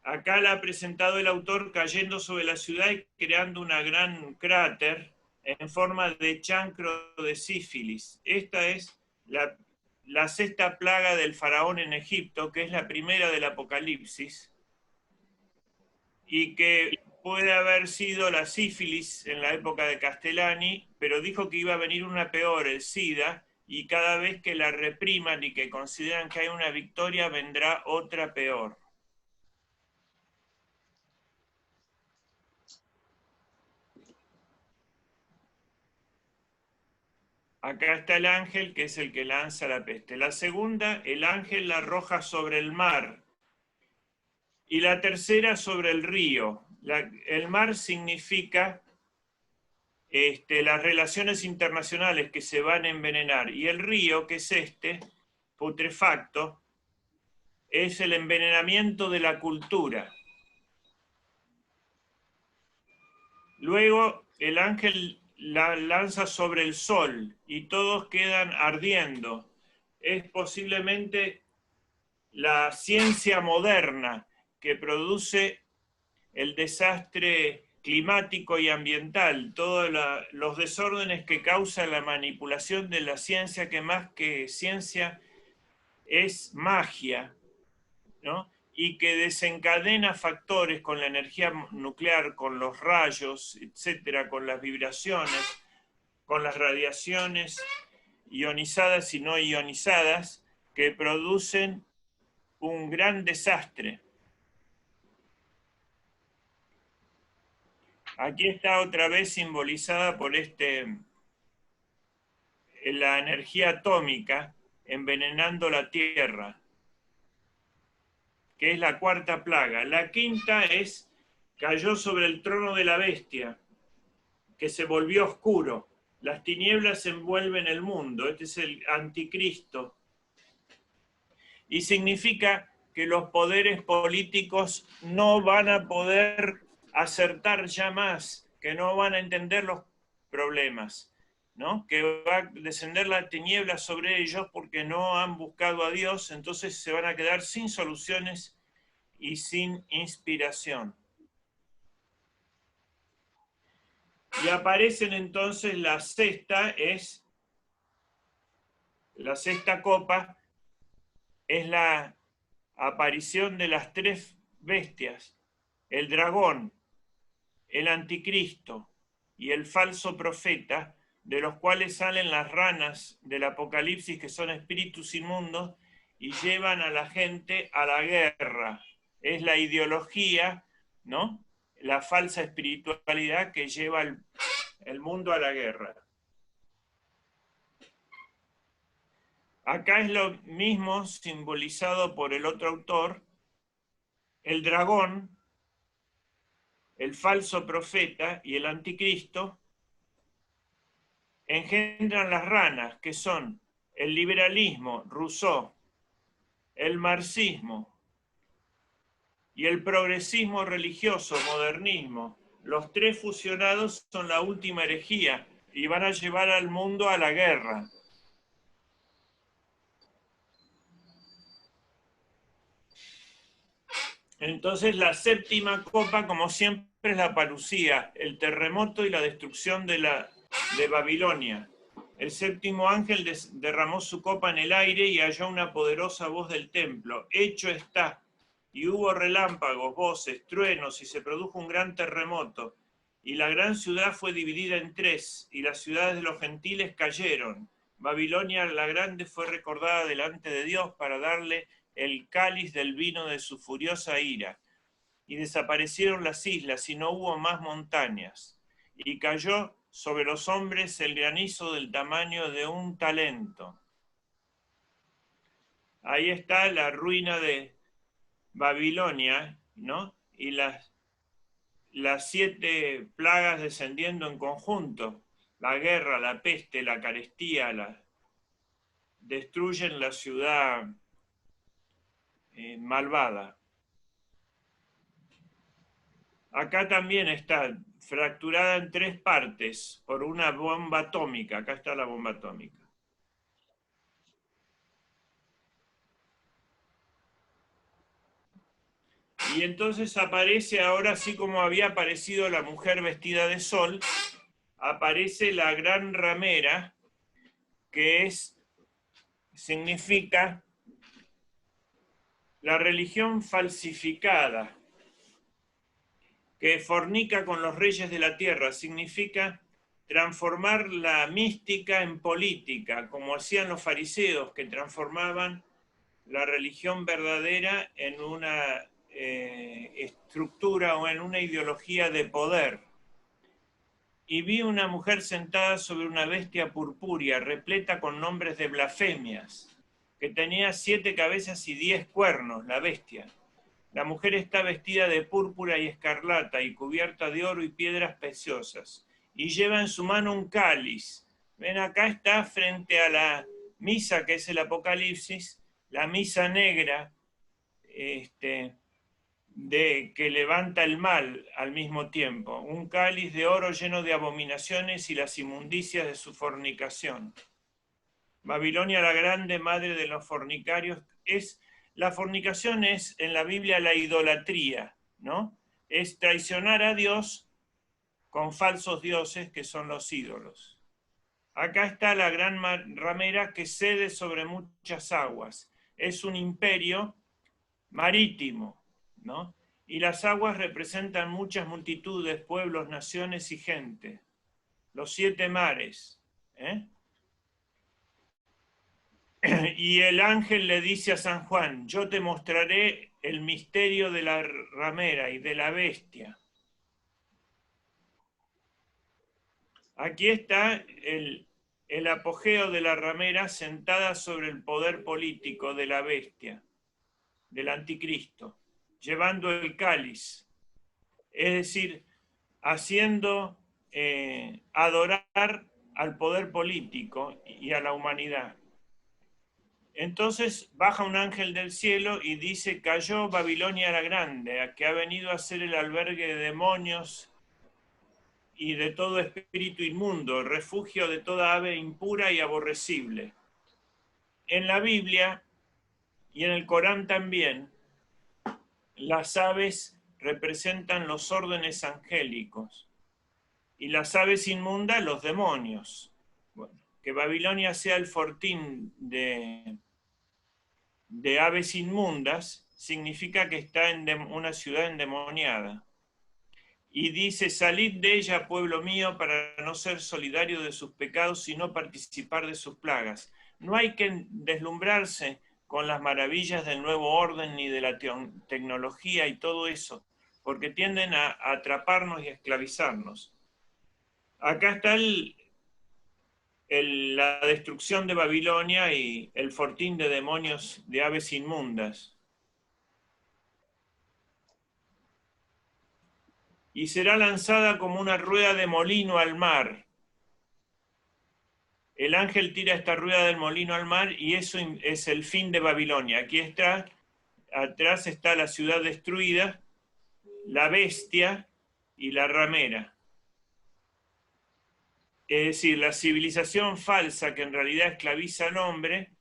Acá la ha presentado el autor cayendo sobre la ciudad y creando una gran cráter en forma de chancro de sífilis. Esta es la 6ª plaga del faraón en Egipto, que es la primera del Apocalipsis, y que puede haber sido la sífilis en la época de Castellani, pero dijo que iba a venir una peor, el SIDA, y cada vez que la repriman y que consideran que hay una victoria, vendrá otra peor. Acá está el ángel, que es el que lanza la peste. La segunda, el ángel la arroja sobre el mar. Y la tercera, sobre el río. El mar significa las relaciones internacionales que se van a envenenar. Y el río, que es putrefacto, es el envenenamiento de la cultura. Luego, el ángel la lanza sobre el sol y todos quedan ardiendo. Es posiblemente la ciencia moderna que produce el desastre climático y ambiental, todos los desórdenes que causa la manipulación de la ciencia, que más que ciencia es magia, ¿no? Y que desencadena factores con la energía nuclear, con los rayos, etcétera, con las vibraciones, con las radiaciones ionizadas y no ionizadas, que producen un gran desastre. Aquí está otra vez simbolizada por la energía atómica envenenando la tierra, que es la cuarta plaga. La quinta es, cayó sobre el trono de la bestia, que se volvió oscuro. Las tinieblas envuelven el mundo. Este es el anticristo. Y significa que los poderes políticos no van a poder acertar ya más, que no van a entender los problemas, ¿no? Que va a descender la tiniebla sobre ellos porque no han buscado a Dios, entonces se van a quedar sin soluciones y sin inspiración. Y aparecen entonces la sexta copa, es la aparición de las tres bestias, el dragón, el anticristo y el falso profeta, de los cuales salen las ranas del Apocalipsis, que son espíritus inmundos, y llevan a la gente a la guerra. Es la ideología, ¿no? La falsa espiritualidad que lleva el mundo a la guerra. Acá es lo mismo simbolizado por el otro autor. El dragón, el falso profeta y el anticristo engendran las ranas, que son el liberalismo, Rousseau, el marxismo y el progresismo religioso, modernismo. Los tres fusionados son la última herejía y van a llevar al mundo a la guerra. Entonces la séptima copa, como siempre, es la parucía, el terremoto y la destrucción de Babilonia. El séptimo ángel derramó su copa en el aire y halló una poderosa voz del templo. Hecho está. Y hubo relámpagos, voces, truenos, y se produjo un gran terremoto. Y la gran ciudad fue dividida en tres, y las ciudades de los gentiles cayeron. Babilonia la grande fue recordada delante de Dios para darle el cáliz del vino de su furiosa ira. Y desaparecieron las islas, y no hubo más montañas. Y cayó sobre los hombres el granizo del tamaño de un talento. Ahí está la ruina de Babilonia, ¿no? Y las 7 plagas descendiendo en conjunto. La guerra, la peste, la carestía, destruyen la ciudad malvada. Acá también está fracturada en 3 partes por una bomba atómica. Acá está la bomba atómica. Y entonces aparece ahora, así como había aparecido la mujer vestida de sol, aparece la gran ramera, que significa la religión falsificada, que fornica con los reyes de la tierra. Significa transformar la mística en política, como hacían los fariseos, que transformaban la religión verdadera en una estructura o en una ideología de poder. Y vi una mujer sentada sobre una bestia purpúrea, repleta con nombres de blasfemias, que tenía 7 cabezas y 10 cuernos, la bestia. La mujer está vestida de púrpura y escarlata y cubierta de oro y piedras preciosas, y lleva en su mano un cáliz. Ven, acá está frente a la misa, que es el Apocalipsis, la misa negra, que levanta el mal al mismo tiempo, un cáliz de oro lleno de abominaciones y las inmundicias de su fornicación. Babilonia la grande, madre de los fornicarios, la fornicación es en la Biblia la idolatría, ¿no? Es traicionar a Dios con falsos dioses que son los ídolos. Acá está la gran ramera que cede sobre muchas aguas. Es un imperio marítimo, ¿no? Y las aguas representan muchas multitudes, pueblos, naciones y gente. Los 7 mares, ¿eh? Y el ángel le dice a San Juan, yo te mostraré el misterio de la ramera y de la bestia. Aquí está el apogeo de la ramera sentada sobre el poder político de la bestia, del anticristo, llevando el cáliz, es decir, haciendo adorar al poder político y a la humanidad. Entonces baja un ángel del cielo y dice, cayó Babilonia la Grande, que ha venido a ser el albergue de demonios y de todo espíritu inmundo, refugio de toda ave impura y aborrecible. En la Biblia y en el Corán también, las aves representan los órdenes angélicos y las aves inmundas los demonios. Bueno, que Babilonia sea el fortín de aves inmundas significa que está en una ciudad endemoniada. Y dice, salid de ella, pueblo mío, para no ser solidario de sus pecados, sino participar de sus plagas. No hay que deslumbrarse con las maravillas del nuevo orden ni de la tecnología y todo eso, porque tienden a atraparnos y a esclavizarnos. Acá está la destrucción de Babilonia y el fortín de demonios de aves inmundas. Y será lanzada como una rueda de molino al mar. El ángel tira esta rueda del molino al mar y eso es el fin de Babilonia. Aquí está, atrás está la ciudad destruida, la bestia y la ramera. Es decir, la civilización falsa que en realidad esclaviza al hombre,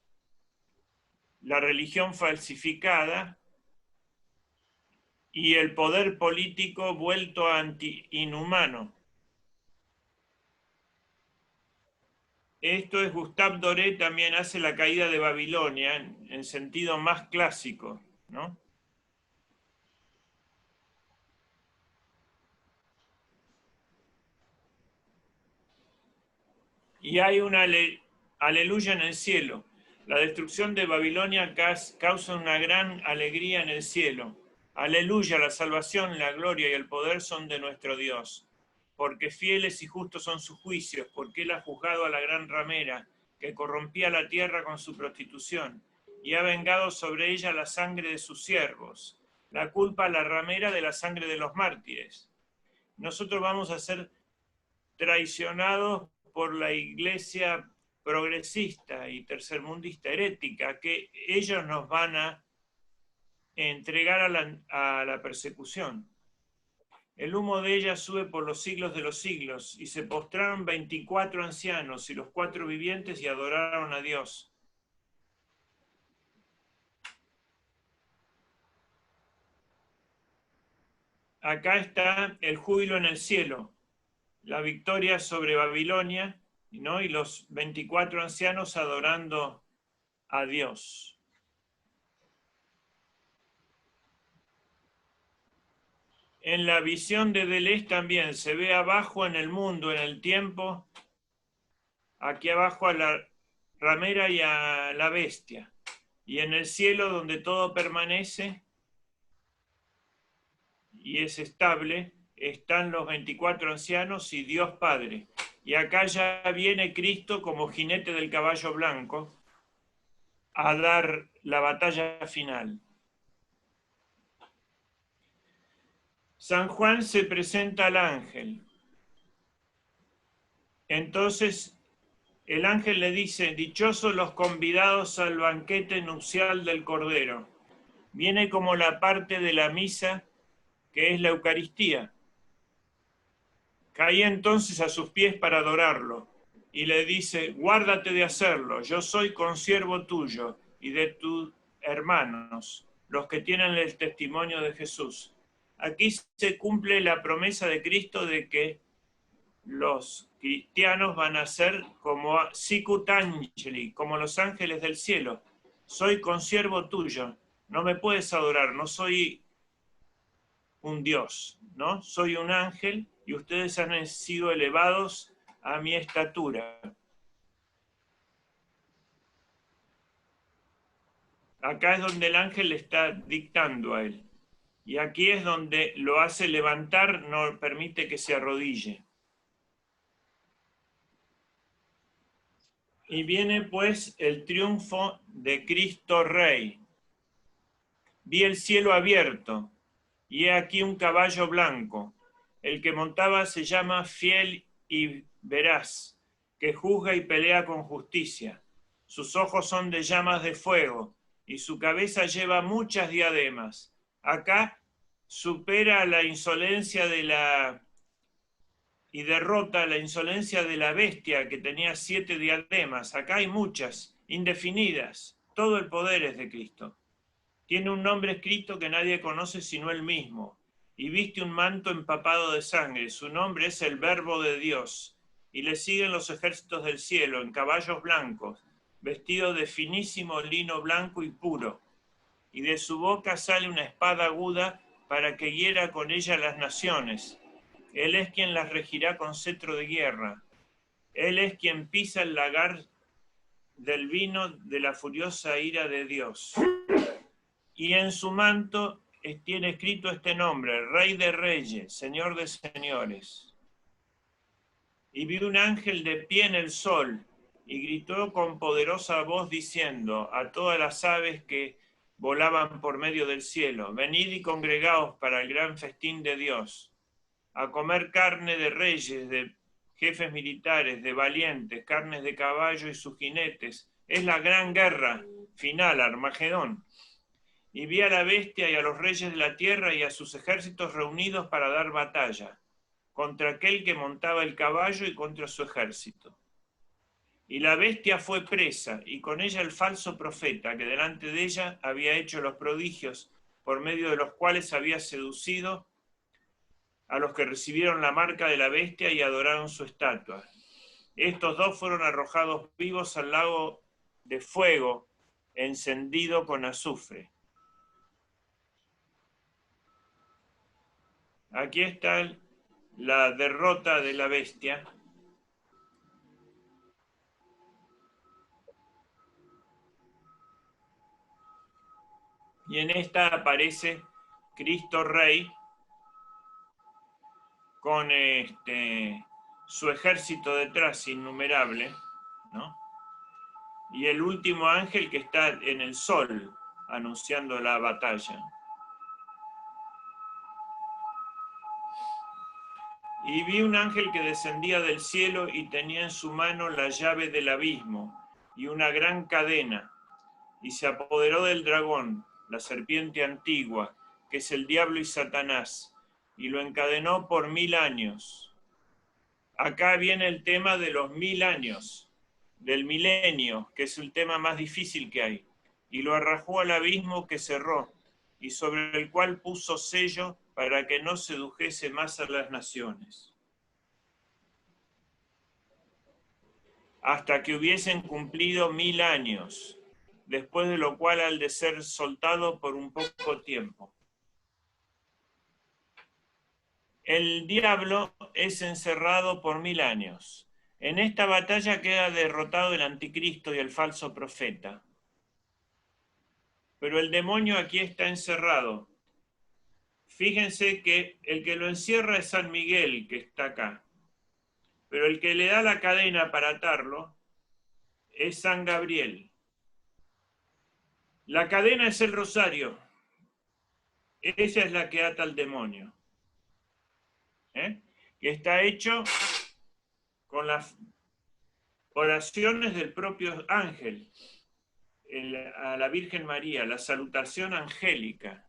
la religión falsificada y el poder político vuelto anti-inhumano. Esto es Gustave Doré, también hace la caída de Babilonia en sentido más clásico, ¿no? Y hay una aleluya en el cielo. La destrucción de Babilonia causa una gran alegría en el cielo. Aleluya, la salvación, la gloria y el poder son de nuestro Dios. Porque fieles y justos son sus juicios, porque Él ha juzgado a la gran ramera, que corrompía la tierra con su prostitución, y ha vengado sobre ella la sangre de sus siervos. La culpa a la ramera de la sangre de los mártires. Nosotros vamos a ser traicionados por la iglesia progresista y tercermundista herética, que ellos nos van a entregar a la persecución. El humo de ella sube por los siglos de los siglos, y se postraron 24 ancianos y los 4 vivientes y adoraron a Dios. Acá está el júbilo en el cielo, la victoria sobre Babilonia, ¿no? Y los 24 ancianos adorando a Dios. En la visión de Deleuze también se ve abajo en el mundo, en el tiempo, aquí abajo a la ramera y a la bestia, y en el cielo donde todo permanece y es estable, están los 24 ancianos y Dios Padre. Y acá ya viene Cristo como jinete del caballo blanco a dar la batalla final. San Juan se presenta al ángel. Entonces el ángel le dice, dichosos los convidados al banquete nupcial del Cordero. Viene como la parte de la misa que es la Eucaristía. Caí entonces a sus pies para adorarlo y le dice, guárdate de hacerlo, yo soy consiervo tuyo y de tus hermanos, los que tienen el testimonio de Jesús. Aquí se cumple la promesa de Cristo de que los cristianos van a ser como sicut angeli, como los ángeles del cielo. Soy consiervo tuyo, no me puedes adorar, no soy un Dios, ¿no? Soy un ángel y ustedes han sido elevados a mi estatura. Acá es donde el ángel le está dictando a él. Y aquí es donde lo hace levantar, no permite que se arrodille. Y viene pues el triunfo de Cristo Rey. Vi el cielo abierto, y he aquí un caballo blanco. El que montaba se llama Fiel y Veraz, que juzga y pelea con justicia. Sus ojos son de llamas de fuego, y su cabeza lleva muchas diademas. Acá supera la insolencia y derrota la insolencia de la bestia que tenía 7 diademas. Acá hay muchas, indefinidas. Todo el poder es de Cristo. Tiene un nombre escrito que nadie conoce sino él mismo, y viste un manto empapado de sangre. Su nombre es el Verbo de Dios, y le siguen los ejércitos del cielo en caballos blancos, vestidos de finísimo lino blanco y puro, y de su boca sale una espada aguda para que hiera con ella las naciones. Él es quien las regirá con cetro de guerra. Él es quien pisa el lagar del vino de la furiosa ira de Dios. Y en su manto tiene escrito este nombre: Rey de Reyes, Señor de Señores. Y vi un ángel de pie en el sol, y gritó con poderosa voz diciendo a todas las aves que volaban por medio del cielo: venid y congregaos para el gran festín de Dios, a comer carne de reyes, de jefes militares, de valientes, carnes de caballo y sus jinetes. Es la gran guerra final, Armagedón. Y vi a la bestia y a los reyes de la tierra y a sus ejércitos reunidos para dar batalla, contra aquel que montaba el caballo y contra su ejército. Y la bestia fue presa, y con ella el falso profeta, que delante de ella había hecho los prodigios, por medio de los cuales había seducido a los que recibieron la marca de la bestia y adoraron su estatua. Estos dos fueron arrojados vivos al lago de fuego, encendido con azufre. Aquí está la derrota de la bestia. Y en esta aparece Cristo Rey con su ejército detrás innumerable, ¿no? Y el último ángel que está en el sol anunciando la batalla. Y vi un ángel que descendía del cielo y tenía en su mano la llave del abismo y una gran cadena, y se apoderó del dragón, la serpiente antigua, que es el diablo y Satanás, y lo encadenó por 1000 años. Acá viene el tema de los 1000 años, del milenio, que es el tema más difícil que hay, y lo arrojó al abismo que cerró, y sobre el cual puso sello para que no sedujese más a las naciones, hasta que hubiesen cumplido 1000 años, después de lo cual al de ser soltado por un poco tiempo. El diablo es encerrado por 1000 años. En esta batalla queda derrotado el anticristo y el falso profeta. Pero el demonio aquí está encerrado. Fíjense que el que lo encierra es San Miguel, que está acá. Pero el que le da la cadena para atarlo es San Gabriel. La cadena es el rosario. Esa es la que ata al demonio. Que está hecho con las oraciones del propio ángel a la Virgen María, la salutación angélica.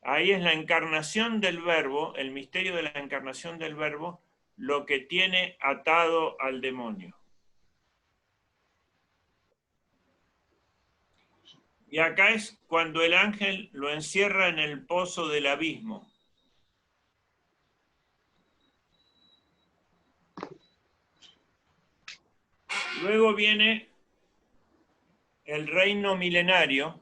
Ahí es la encarnación del Verbo, el misterio de la encarnación del Verbo, lo que tiene atado al demonio. Y acá es cuando el ángel lo encierra en el pozo del abismo. Luego viene el reino milenario.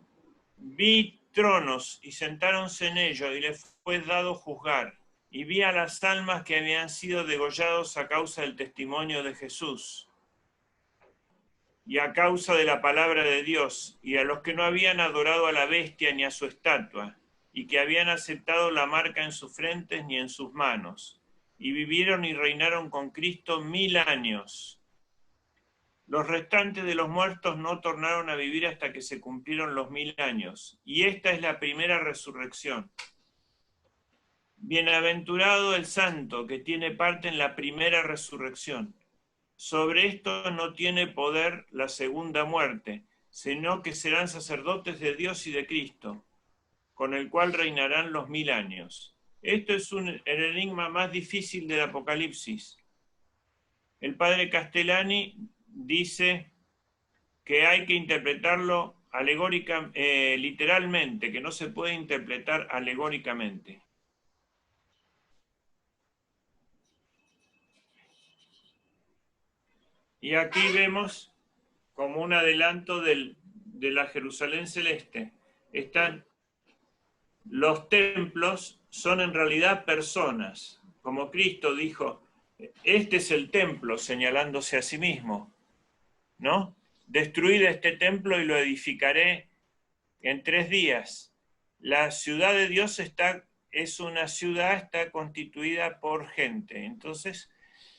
Vi tronos y sentáronse en ellos y les fue dado juzgar. Y vi a las almas que habían sido degollados a causa del testimonio de Jesús y a causa de la palabra de Dios, y a los que no habían adorado a la bestia ni a su estatua, y que habían aceptado la marca en sus frentes ni en sus manos, y vivieron y reinaron con Cristo 1000 años. Los restantes de los muertos no tornaron a vivir hasta que se cumplieron los 1000 años, y esta es la primera resurrección. Bienaventurado el santo que tiene parte en la primera resurrección. Sobre esto no tiene poder la segunda muerte, sino que serán sacerdotes de Dios y de Cristo, con el cual reinarán los 1000 años. Esto es el enigma más difícil del Apocalipsis. El padre Castellani dice que hay que interpretarlo literalmente, que no se puede interpretar alegóricamente. Y aquí vemos como un adelanto de la Jerusalén celeste. Los templos son en realidad personas, como Cristo dijo, este es el templo, señalándose a sí mismo, ¿no? Destruid este templo y lo edificaré en 3 días. La ciudad de Dios está constituida por gente. Entonces,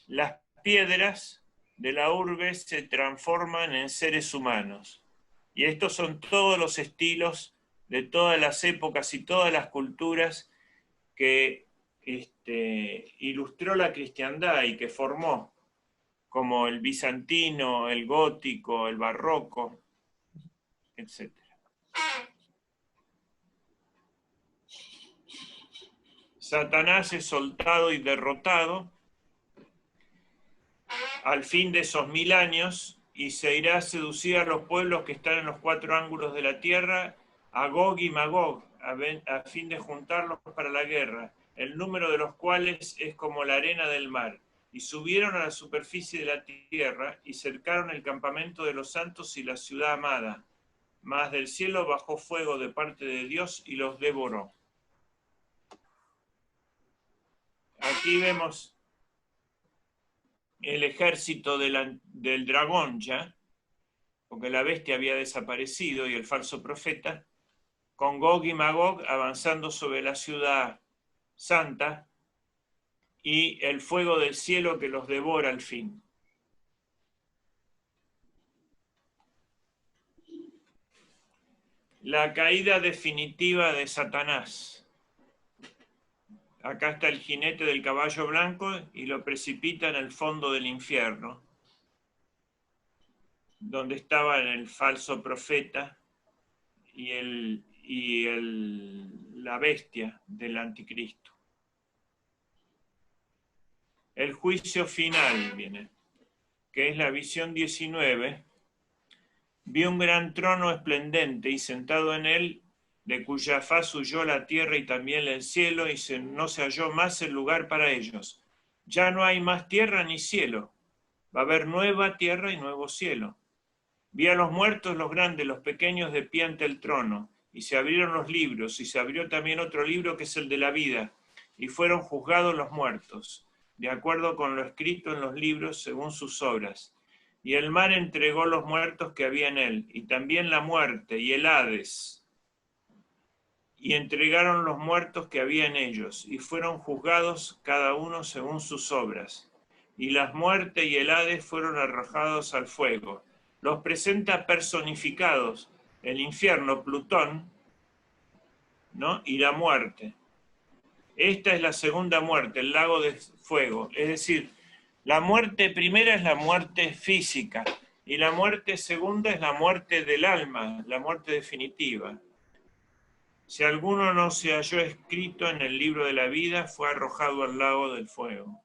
las piedras de la urbe se transforman en seres humanos. Y estos son todos los estilos de todas las épocas y todas las culturas que ilustró la cristiandad y que formó, como el bizantino, el gótico, el barroco, etc. Satanás es soltado y derrotado al fin de esos 1000 años, y se irá a seducir a los pueblos que están en los 4 ángulos de la tierra, a Gog y Magog, a fin de juntarlos para la guerra, el número de los cuales es como la arena del mar. Y subieron a la superficie de la tierra y cercaron el campamento de los santos y la ciudad amada. Mas del cielo bajó fuego de parte de Dios y los devoró. Aquí vemos el ejército del dragón ya, porque la bestia había desaparecido y el falso profeta, con Gog y Magog avanzando sobre la ciudad santa y el fuego del cielo que los devora al fin. La caída definitiva de Satanás. Acá está el jinete del caballo blanco y lo precipita en el fondo del infierno, donde estaba el falso profeta y la bestia del anticristo. El juicio final viene, que es la visión 19. Vi un gran trono esplendente y sentado en él, de cuya faz huyó la tierra y también el cielo, y no se halló más el lugar para ellos. Ya no hay más tierra ni cielo. Va a haber nueva tierra y nuevo cielo. Vi a los muertos, los grandes, los pequeños, de pie ante el trono, y se abrieron los libros, y se abrió también otro libro que es el de la vida, y fueron juzgados los muertos, de acuerdo con lo escrito en los libros según sus obras. Y el mar entregó los muertos que había en él, y también la muerte y el Hades, y entregaron los muertos que había en ellos, y fueron juzgados cada uno según sus obras. Y la muerte y el Hades fueron arrojados al fuego. Los presenta personificados, el infierno, Plutón, ¿no? Y la muerte. Esta es la segunda muerte, el lago de fuego. Es decir, la muerte primera es la muerte física, y la muerte segunda es la muerte del alma, la muerte definitiva. Si alguno no se halló escrito en el libro de la vida, fue arrojado al lago del fuego.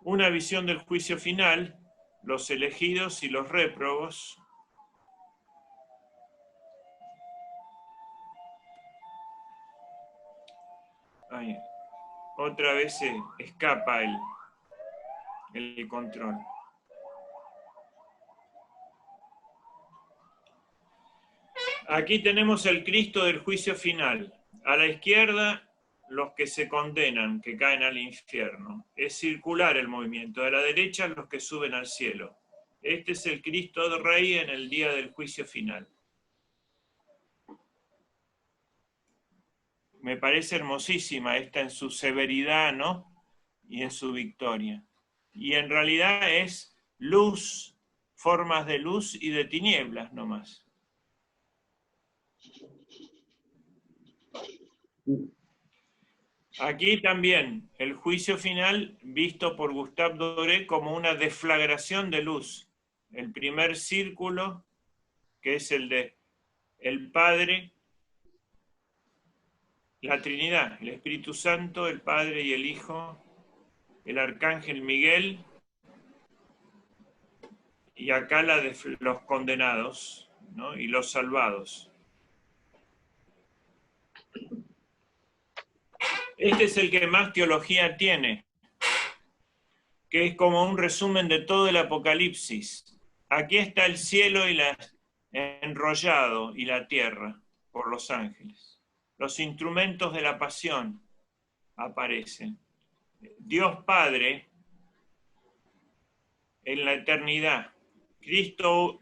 Una visión del juicio final, los elegidos y los réprobos. Ay, otra vez se escapa el control. Aquí tenemos el Cristo del juicio final. A la izquierda, los que se condenan, que caen al infierno. Es circular el movimiento. De la derecha los que suben al cielo. Este es el Cristo Rey en el día del juicio final. Me parece hermosísima esta en su severidad, ¿no? Y en su victoria. Y en realidad es luz, formas de luz y de tinieblas nomás. Aquí también el juicio final visto por Gustave Doré como una deflagración de luz. El primer círculo, que es el de el Padre, la Trinidad, el Espíritu Santo, el Padre y el Hijo, el Arcángel Miguel, y acá la de los condenados, ¿no? Y los salvados. Este es el que más teología tiene, que es como un resumen de todo el Apocalipsis. Aquí está el cielo y enrollado y la tierra por los ángeles. Los instrumentos de la pasión aparecen. Dios Padre en la eternidad, Cristo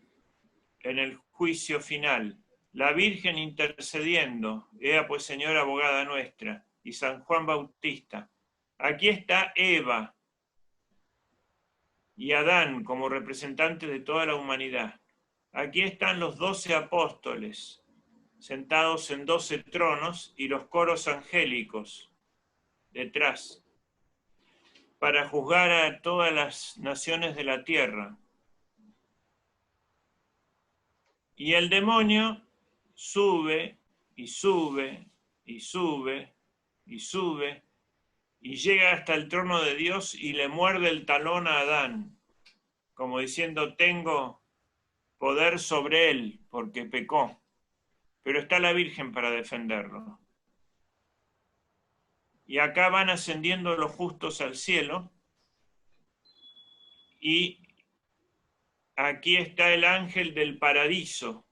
en el juicio final, la Virgen intercediendo, ea pues Señora abogada nuestra, y San Juan Bautista. Aquí está Eva y Adán como representantes de toda la humanidad. Aquí están los 12 apóstoles, sentados en 12 tronos, y los coros angélicos detrás, para juzgar a todas las naciones de la tierra. Y el demonio sube y sube y sube y sube y llega hasta el trono de Dios y le muerde el talón a Adán, como diciendo, tengo poder sobre él porque pecó, pero está la Virgen para defenderlo. Y acá van ascendiendo los justos al cielo, y aquí está el ángel del paraíso,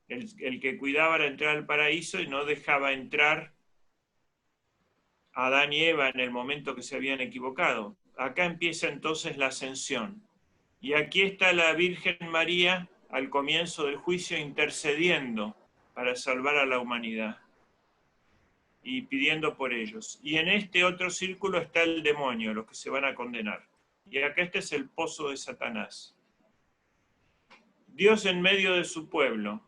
el que cuidaba la entrada al paraíso y no dejaba entrar a Adán y Eva en el momento que se habían equivocado. Acá empieza entonces la ascensión. Y aquí está la Virgen María al comienzo del juicio intercediendo para salvar a la humanidad y pidiendo por ellos. Y en este otro círculo está el demonio, los que se van a condenar. Y acá este es el pozo de Satanás. Dios en medio de su pueblo,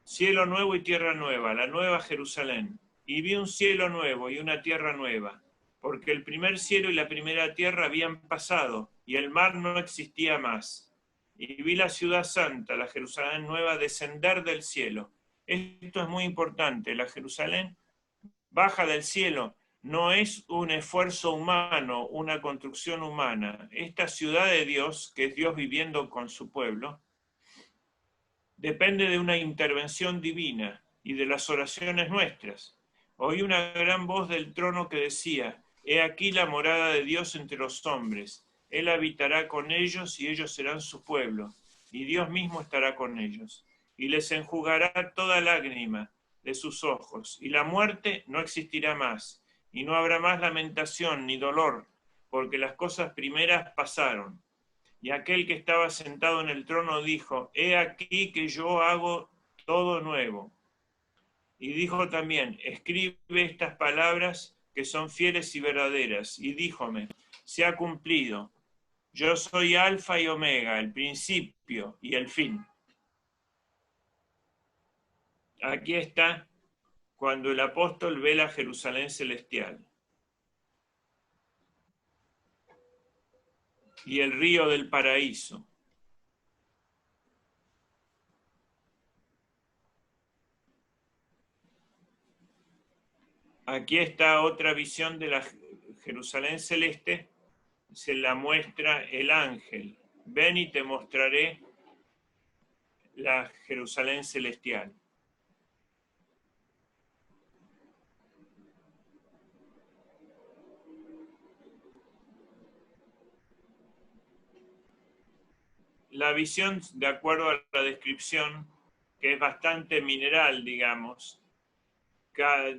cielo nuevo y tierra nueva, la nueva Jerusalén. Y vi un cielo nuevo y una tierra nueva, porque el primer cielo y la primera tierra habían pasado, y el mar no existía más. Y vi la ciudad santa, la Jerusalén nueva, descender del cielo. Esto es muy importante, la Jerusalén baja del cielo, no es un esfuerzo humano, una construcción humana. Esta ciudad de Dios, que es Dios viviendo con su pueblo, depende de una intervención divina y de las oraciones nuestras. Oí una gran voz del trono que decía, he aquí la morada de Dios entre los hombres. Él habitará con ellos y ellos serán su pueblo, y Dios mismo estará con ellos. Y les enjugará toda lágrima de sus ojos, y la muerte no existirá más, y no habrá más lamentación ni dolor, porque las cosas primeras pasaron. Y aquel que estaba sentado en el trono dijo, he aquí que yo hago todo nuevo. Y dijo también, escribe estas palabras que son fieles y verdaderas. Y díjome, se ha cumplido. Yo soy Alfa y Omega, el principio y el fin. Aquí está cuando el apóstol ve la Jerusalén celestial y el río del paraíso. Aquí está otra visión de la Jerusalén celeste, se la muestra el ángel. Ven y te mostraré la Jerusalén celestial. La visión, de acuerdo a la descripción, que es bastante mineral, digamos,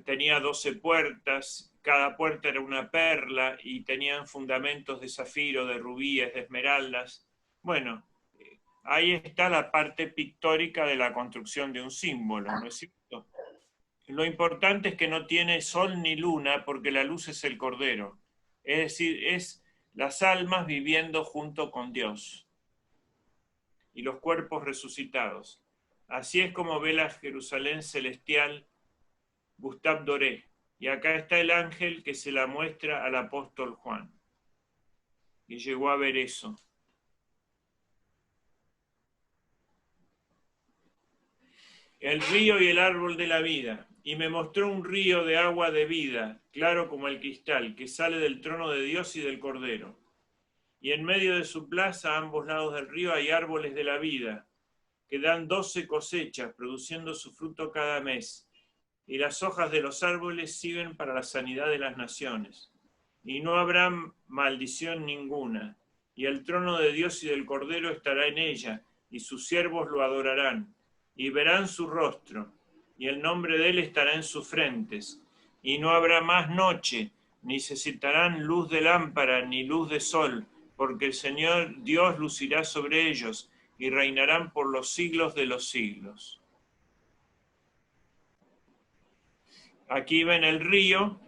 tenía 12 puertas cada puerta era una perla y tenían fundamentos de zafiro, de rubíes, de esmeraldas. Bueno, ahí está la parte pictórica de la construcción de un símbolo, ¿no es cierto? Lo importante es que no tiene sol ni luna porque la luz es el Cordero. Es decir, es las almas viviendo junto con Dios y los cuerpos resucitados. Así es como ve la Jerusalén celestial Gustave Doré. Y acá está el ángel que se la muestra al apóstol Juan, que llegó a ver eso. El río y el árbol de la vida. Y me mostró un río de agua de vida, claro como el cristal, que sale del trono de Dios y del Cordero. Y en medio de su plaza, a ambos lados del río, hay árboles de la vida, que dan 12 cosechas, produciendo su fruto cada mes. Y las hojas de los árboles sirven para la sanidad de las naciones. Y no habrá maldición ninguna. Y el trono de Dios y del Cordero estará en ella, y sus siervos lo adorarán, y verán su rostro, y el nombre de él estará en sus frentes. Y no habrá más noche, ni necesitarán luz de lámpara, ni luz de sol, porque el Señor Dios lucirá sobre ellos, y reinarán por los siglos de los siglos. Aquí ven el río,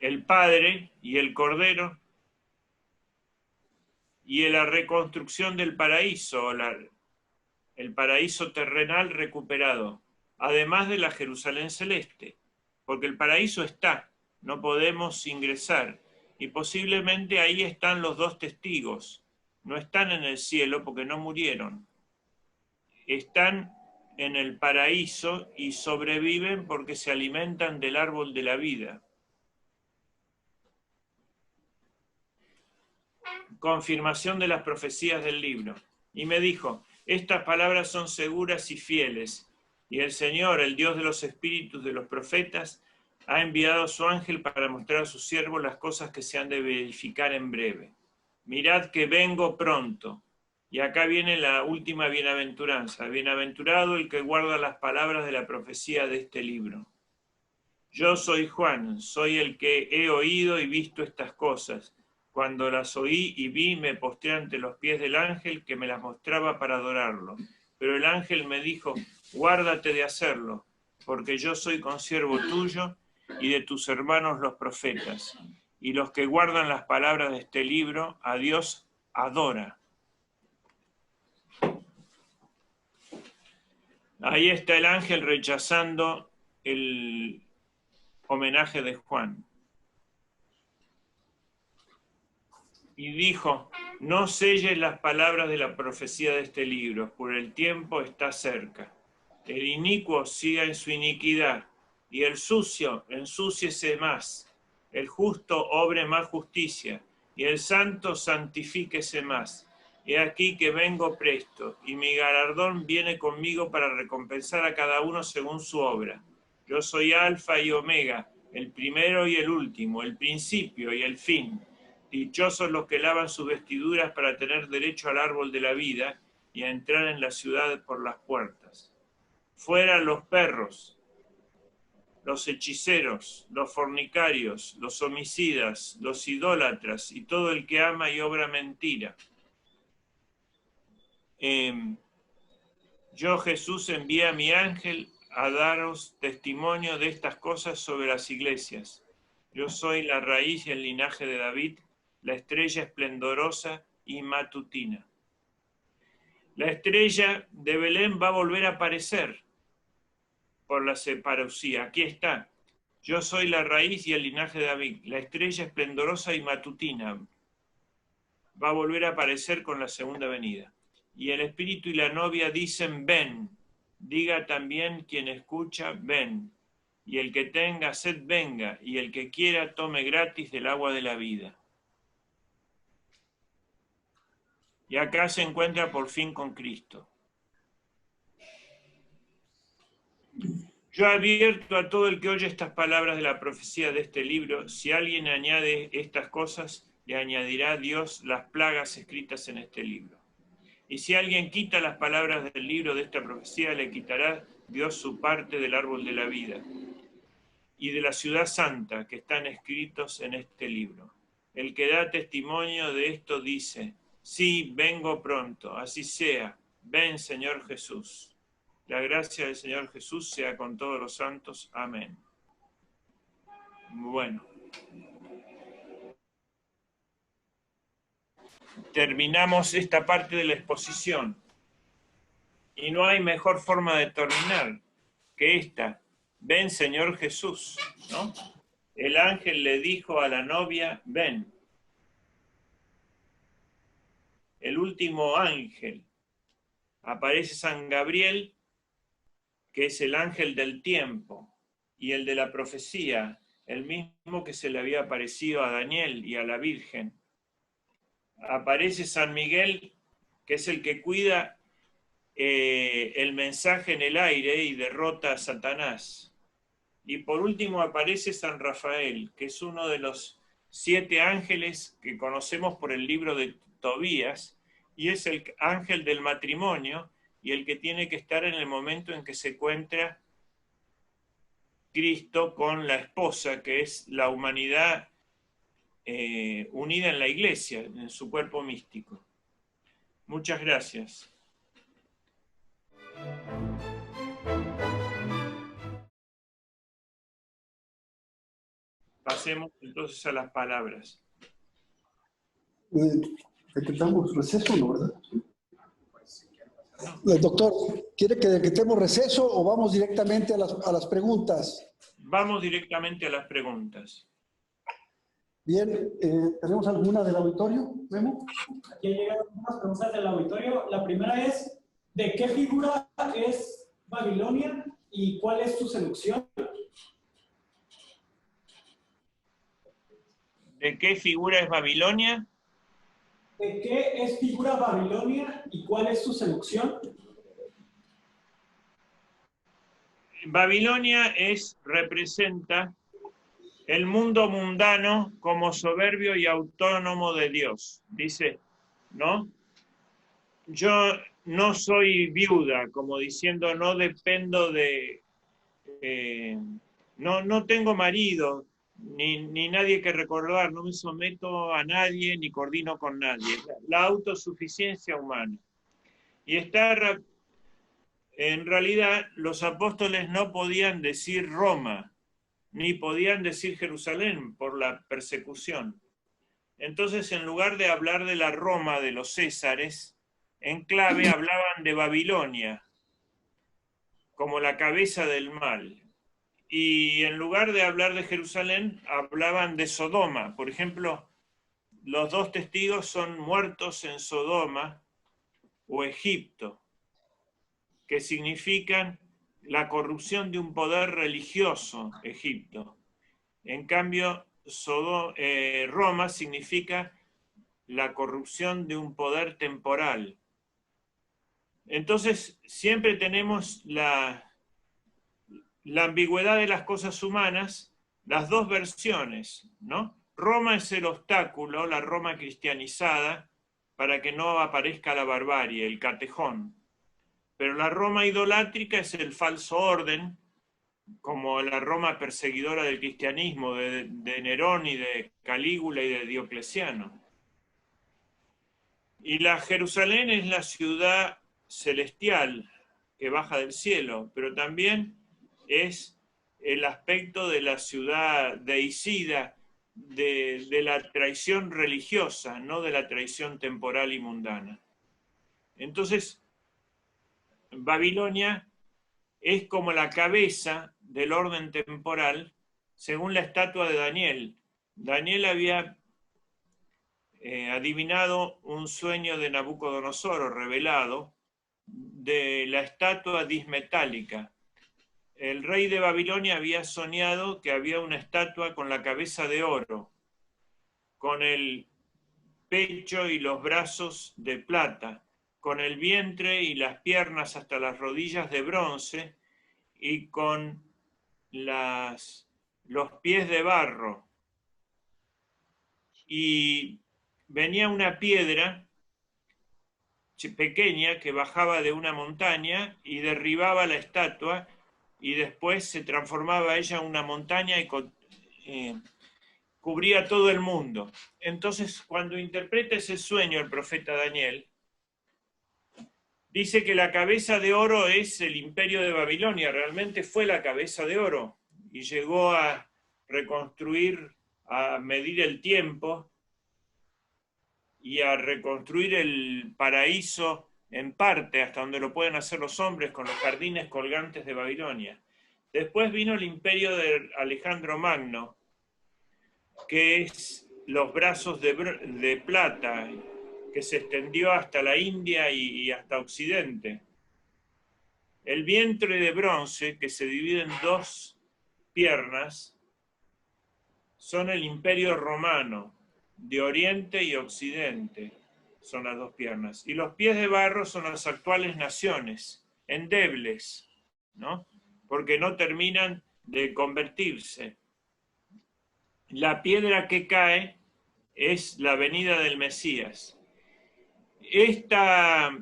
el Padre y el Cordero, y la reconstrucción del paraíso, el paraíso terrenal recuperado, además de la Jerusalén celeste, porque el paraíso está, no podemos ingresar, y posiblemente ahí están los dos testigos, no están en el cielo porque no murieron, están en el paraíso y sobreviven porque se alimentan del árbol de la vida. Confirmación de las profecías del libro. Y me dijo, estas palabras son seguras y fieles, y el Señor, el Dios de los espíritus de los profetas, ha enviado a su ángel para mostrar a sus siervos las cosas que se han de verificar en breve. Mirad que vengo pronto. Y acá viene la última bienaventuranza. Bienaventurado el que guarda las palabras de la profecía de este libro. Yo soy Juan, soy el que he oído y visto estas cosas. Cuando las oí y vi, me postré ante los pies del ángel que me las mostraba para adorarlo. Pero el ángel me dijo, guárdate de hacerlo, porque yo soy consiervo tuyo y de tus hermanos los profetas. Y los que guardan las palabras de este libro, a Dios adora. Ahí está el ángel rechazando el homenaje de Juan. Y dijo, no selles las palabras de la profecía de este libro, por el tiempo está cerca. El inicuo siga en su iniquidad, y el sucio ensúciese más. El justo obre más justicia, y el santo santifíquese más. He aquí que vengo presto, y mi galardón viene conmigo para recompensar a cada uno según su obra. Yo soy Alfa y Omega, el primero y el último, el principio y el fin. Dichosos los que lavan sus vestiduras para tener derecho al árbol de la vida y a entrar en la ciudad por las puertas. Fuera los perros, los hechiceros, los fornicarios, los homicidas, los idólatras y todo el que ama y obra mentira. Yo, Jesús, envié a mi ángel a daros testimonio de estas cosas sobre las iglesias. Yo soy la raíz y el linaje de David, la estrella esplendorosa y matutina. La estrella de Belén va a volver a aparecer por la separusía. Aquí está. Yo soy la raíz y el linaje de David, la estrella esplendorosa y matutina. Va a volver a aparecer con la segunda venida. Y el espíritu y la novia dicen, ven. Diga también quien escucha, ven. Y el que tenga sed, venga. Y el que quiera, tome gratis del agua de la vida. Y acá se encuentra por fin con Cristo. Yo advierto a todo el que oye estas palabras de la profecía de este libro, si alguien añade estas cosas, le añadirá Dios las plagas escritas en este libro. Y si alguien quita las palabras del libro de esta profecía, le quitará Dios su parte del árbol de la vida. y de la ciudad santa que están escritos en este libro. El que da testimonio de esto dice, sí, vengo pronto, así sea, ven Señor Jesús. La gracia del Señor Jesús sea con todos los santos. Amén. Bueno. Terminamos esta parte de la exposición. Y no hay mejor forma de terminar que esta. Ven, Señor Jesús, ¿no? El ángel le dijo a la novia, ven. El último ángel. Aparece San Gabriel, que es el ángel del tiempo, y el de la profecía, el mismo que se le había aparecido a Daniel y a la Virgen. Aparece San Miguel, que es el que cuida el mensaje en el aire y derrota a Satanás. Y por último aparece San Rafael, que es uno de los 7 ángeles que conocemos por el libro de Tobías, y es el ángel del matrimonio y el que tiene que estar en el momento en que se encuentra Cristo con la esposa, que es la humanidad unida en la iglesia, en su cuerpo místico. Muchas gracias. Pasemos entonces a las palabras. ¿Decretamos receso, no, verdad? Doctor, ¿quiere que decretemos receso o vamos directamente a las preguntas? Vamos directamente a las preguntas. Bien, ¿tenemos alguna del auditorio, Memo? Aquí llegaron unas preguntas del auditorio. La primera es, ¿de qué figura es Babilonia y cuál es su seducción? ¿De qué figura es Babilonia? ¿De qué es figura Babilonia y cuál es su seducción? Babilonia representa el mundo mundano como soberbio y autónomo de Dios. Dice, ¿no? Yo no soy viuda, como diciendo, no dependo de... no tengo marido, ni nadie que recordar, no me someto a nadie, ni coordino con nadie. La autosuficiencia humana. Y en realidad, los apóstoles no podían decir Roma, ni podían decir Jerusalén por la persecución. Entonces, en lugar de hablar de la Roma de los Césares, en clave hablaban de Babilonia, como la cabeza del mal. Y en lugar de hablar de Jerusalén, hablaban de Sodoma. Por ejemplo, los 2 testigos son muertos en Sodoma o Egipto, que significan la corrupción de un poder religioso, Egipto. En cambio, Roma significa la corrupción de un poder temporal. Entonces, siempre tenemos la ambigüedad de las cosas humanas, las 2 versiones, ¿no? Roma es el obstáculo, la Roma cristianizada, para que no aparezca la barbarie, el catejón. Pero la Roma idolátrica es el falso orden, como la Roma perseguidora del cristianismo, de Nerón y de Calígula y de Diocleciano. Y la Jerusalén es la ciudad celestial que baja del cielo, pero también es el aspecto de la ciudad deicida, de la traición religiosa, no de la traición temporal y mundana. Entonces, Babilonia es como la cabeza del orden temporal, según la estatua de Daniel. Daniel había adivinado un sueño de Nabucodonosor revelado de la estatua dismetálica. El rey de Babilonia había soñado que había una estatua con la cabeza de oro, con el pecho y los brazos de plata, con el vientre y las piernas hasta las rodillas de bronce y con los pies de barro. Y venía una piedra pequeña que bajaba de una montaña y derribaba la estatua y después se transformaba ella en una montaña y cubría todo el mundo. Entonces, cuando interpreta ese sueño el profeta Daniel, dice que la cabeza de oro es el imperio de Babilonia, realmente fue la cabeza de oro, y llegó a reconstruir, a medir el tiempo, y a reconstruir el paraíso en parte, hasta donde lo pueden hacer los hombres, con los jardines colgantes de Babilonia. Después vino el imperio de Alejandro Magno, que es los brazos de plata, que se extendió hasta la India y hasta Occidente. El vientre de bronce, que se divide en dos piernas, son el imperio romano, de Oriente y Occidente, son las dos piernas. Y los pies de barro son las actuales naciones, endebles, ¿no? Porque no terminan de convertirse. La piedra que cae es la venida del Mesías. Esta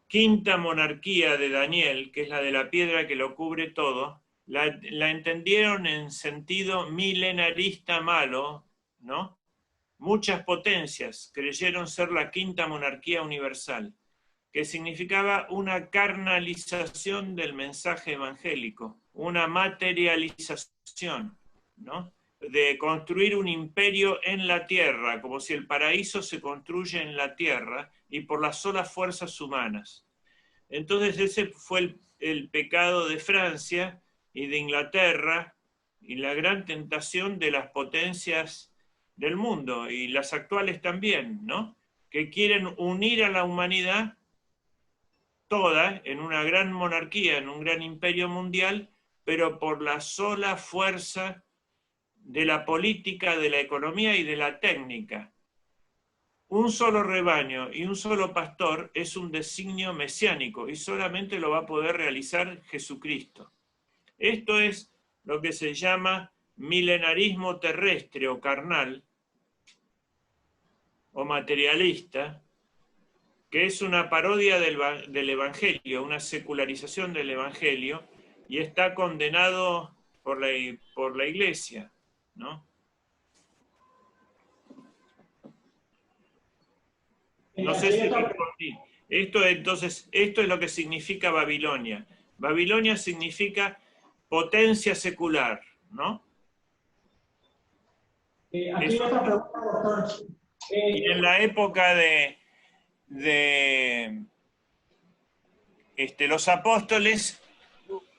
quinta monarquía de Daniel, que es la de la piedra que lo cubre todo, la entendieron en sentido milenarista malo, ¿no? Muchas potencias creyeron ser la quinta monarquía universal, que significaba una carnalización del mensaje evangélico, una materialización, ¿no? De construir un imperio en la tierra, como si el paraíso se construye en la tierra y por las solas fuerzas humanas. Entonces ese fue el pecado de Francia y de Inglaterra y la gran tentación de las potencias del mundo y las actuales también, ¿no? Que quieren unir a la humanidad toda en una gran monarquía, en un gran imperio mundial, pero por la sola fuerza de la política, de la economía y de la técnica. Un solo rebaño y un solo pastor es un designio mesiánico y solamente lo va a poder realizar Jesucristo. Esto es lo que se llama milenarismo terrestre o carnal o materialista, que es una parodia del Evangelio, una secularización del Evangelio, y está condenado por la Iglesia, ¿no? No sé si respondí. Entonces, esto es lo que significa Babilonia. Babilonia significa potencia secular, ¿no? Aquí otra pregunta, doctor. Y en la época de los apóstoles,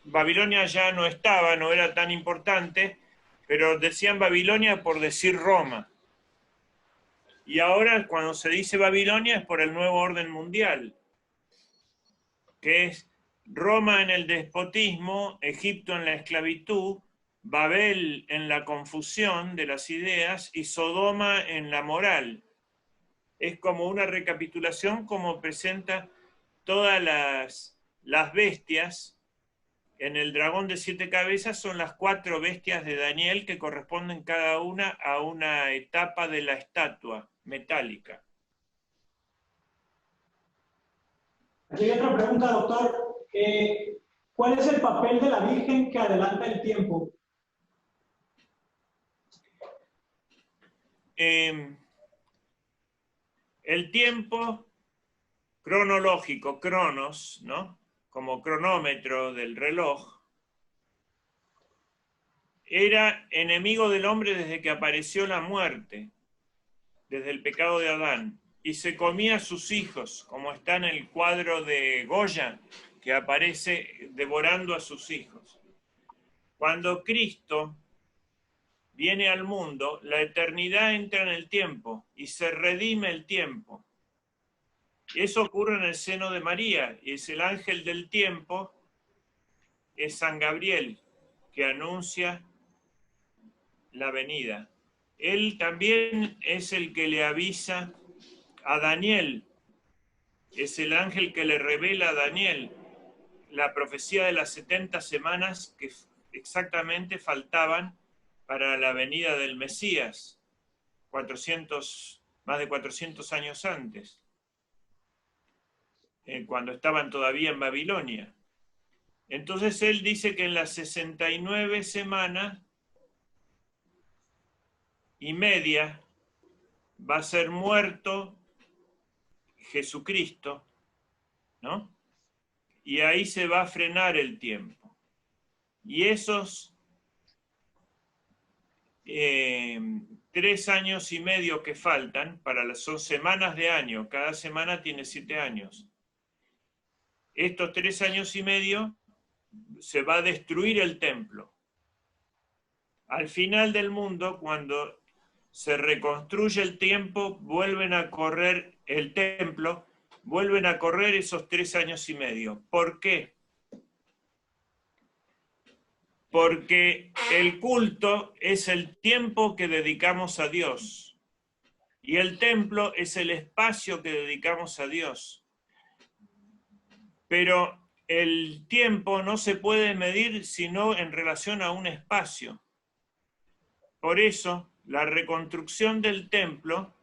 Babilonia ya no estaba, no era tan importante, pero decían Babilonia por decir Roma. Y ahora cuando se dice Babilonia es por el nuevo orden mundial, que es Roma en el despotismo, Egipto en la esclavitud, Babel en la confusión de las ideas y Sodoma en la moral. Es como una recapitulación como presenta todas las bestias. En el dragón de 7 cabezas son las 4 bestias de Daniel que corresponden cada una a una etapa de la estatua metálica. Aquí hay otra pregunta, doctor. ¿Cuál es el papel de la Virgen que adelanta el tiempo? El tiempo cronológico, cronos, ¿no? Como cronómetro del reloj, era enemigo del hombre desde que apareció la muerte, desde el pecado de Adán, y se comía a sus hijos, como está en el cuadro de Goya, que aparece devorando a sus hijos. Cuando Cristo viene al mundo, la eternidad entra en el tiempo y se redime el tiempo. Eso ocurre en el seno de María, y es el ángel del tiempo, es San Gabriel, que anuncia la venida. Él también es el que le avisa a Daniel, es el ángel que le revela a Daniel la profecía de las 70 semanas que exactamente faltaban para la venida del Mesías, más de 400 años antes, cuando estaban todavía en Babilonia. Entonces él dice que en las 69 semanas y media va a ser muerto Jesucristo, ¿no? Y ahí se va a frenar el tiempo. Y esos 3 años y medio que faltan, son semanas de año, cada semana tiene 7 años. Estos 3 años y medio se va a destruir el templo. Al final del mundo, cuando se reconstruye el tiempo, vuelven a correr el templo, vuelven a correr esos 3 años y medio. ¿Por qué? Porque el culto es el tiempo que dedicamos a Dios y el templo es el espacio que dedicamos a Dios. Pero el tiempo no se puede medir sino en relación a un espacio. Por eso, la reconstrucción del templo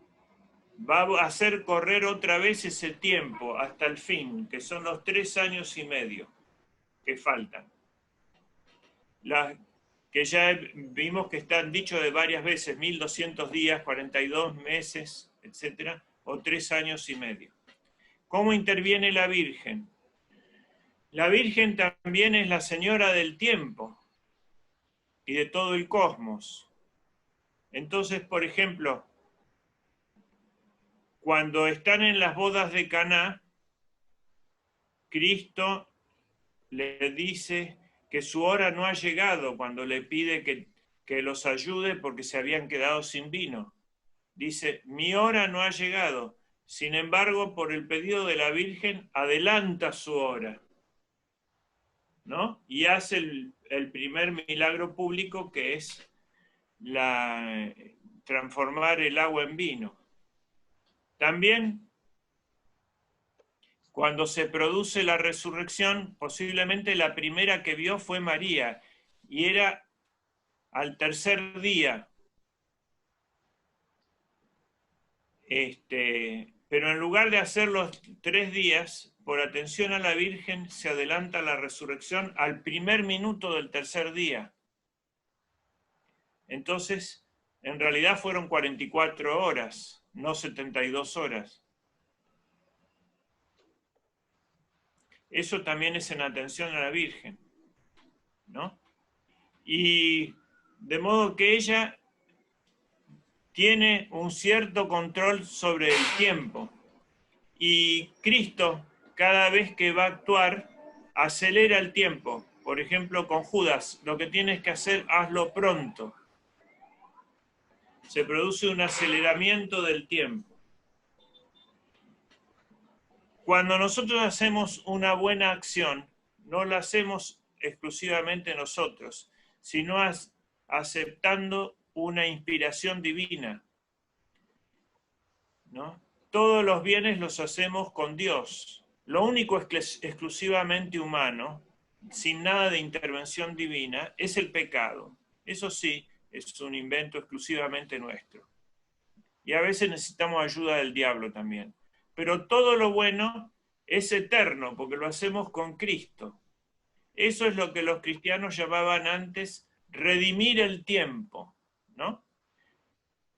va a hacer correr otra vez ese tiempo hasta el fin, que son los 3 años y medio que faltan. Que ya vimos que están dichos de varias veces, 1200 días, 42 meses, etcétera, o 3 años y medio. ¿Cómo interviene la Virgen? La Virgen también es la señora del tiempo y de todo el cosmos. Entonces, por ejemplo, cuando están en las bodas de Caná, Cristo le dice que su hora no ha llegado cuando le pide que los ayude porque se habían quedado sin vino. Dice, mi hora no ha llegado. Sin embargo, por el pedido de la Virgen, adelanta su hora, ¿no? Y hace el primer milagro público, que es transformar el agua en vino. También, cuando se produce la resurrección, posiblemente la primera que vio fue María, y era al tercer día. Pero en lugar de hacer los 3 días, por atención a la Virgen, se adelanta la resurrección al primer minuto del tercer día. Entonces, en realidad fueron 44 horas, no 72 horas. Eso también es en atención a la Virgen, ¿no? Y de modo que ella tiene un cierto control sobre el tiempo. Y Cristo, cada vez que va a actuar, acelera el tiempo. Por ejemplo, con Judas, lo que tienes que hacer, hazlo pronto. Se produce un aceleramiento del tiempo. Cuando nosotros hacemos una buena acción, no la hacemos exclusivamente nosotros, sino aceptando una inspiración divina, ¿no? Todos los bienes los hacemos con Dios. Lo único exclusivamente humano, sin nada de intervención divina, es el pecado. Eso sí, es un invento exclusivamente nuestro. Y a veces necesitamos ayuda del diablo también. Pero todo lo bueno es eterno, porque lo hacemos con Cristo. Eso es lo que los cristianos llamaban antes redimir el tiempo, ¿no?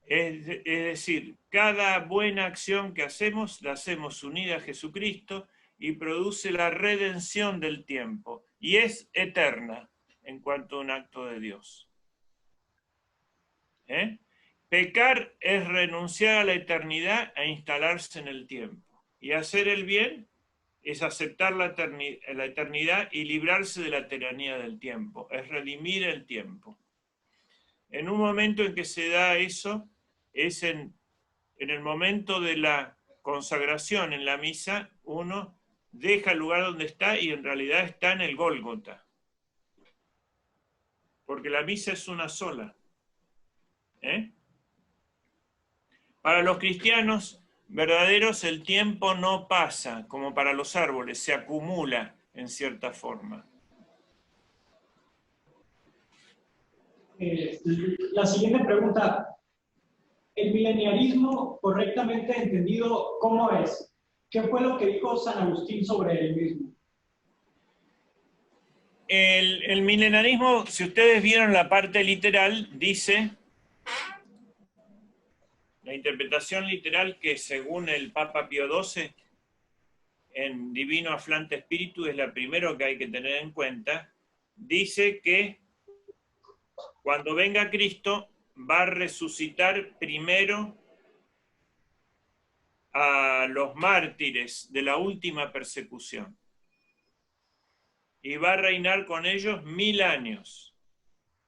Es decir, cada buena acción que hacemos, la hacemos unida a Jesucristo y produce la redención del tiempo. Y es eterna en cuanto a un acto de Dios. Pecar es renunciar a la eternidad e instalarse en el tiempo. Y hacer el bien es aceptar la eternidad y librarse de la tiranía del tiempo. Es redimir el tiempo. En un momento en que se da eso, es en el momento de la consagración en la misa, uno deja el lugar donde está y en realidad está en el Gólgota. Porque la misa es una sola. Para los cristianos verdaderos el tiempo no pasa como para los árboles, se acumula en cierta forma. La siguiente pregunta. El mileniarismo, correctamente entendido, ¿cómo es? ¿Qué fue lo que dijo San Agustín sobre él mismo? el milenarismo, si ustedes vieron la parte literal, dice, la interpretación literal que según el Papa Pío XII, en Divino Aflante Espíritu, es la primera que hay que tener en cuenta, dice que cuando venga Cristo va a resucitar primero a los mártires de la última persecución y va a reinar con ellos 1000 años.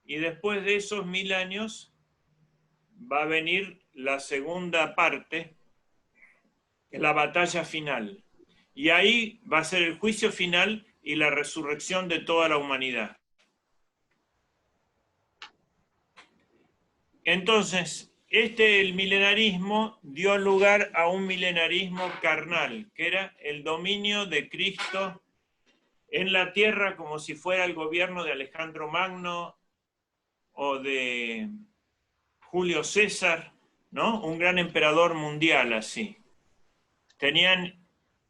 Y después de esos 1000 años va a venir la segunda parte, que es la batalla final. Y ahí va a ser el juicio final y la resurrección de toda la humanidad. Entonces, el milenarismo dio lugar a un milenarismo carnal, que era el dominio de Cristo en la tierra como si fuera el gobierno de Alejandro Magno o de Julio César, ¿no? Un gran emperador mundial así. Tenían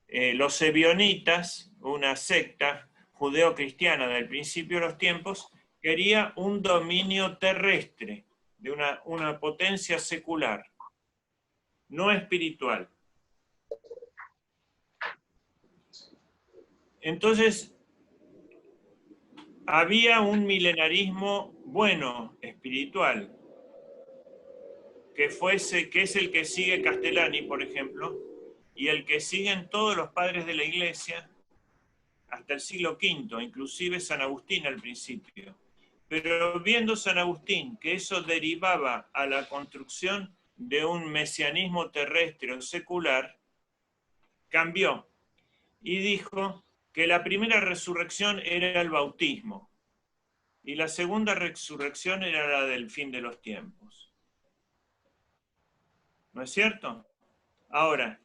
los ebionitas, una secta judeo-cristiana del principio de los tiempos, quería un dominio terrestre, de una potencia secular, no espiritual. Entonces, había un milenarismo bueno, espiritual, que es el que sigue Castellani, por ejemplo, y el que siguen todos los padres de la Iglesia hasta el siglo V, inclusive San Agustín al principio. Pero viendo San Agustín que eso derivaba a la construcción de un mesianismo terrestre o secular, cambió y dijo que la primera resurrección era el bautismo y la segunda resurrección era la del fin de los tiempos. ¿No es cierto? Ahora,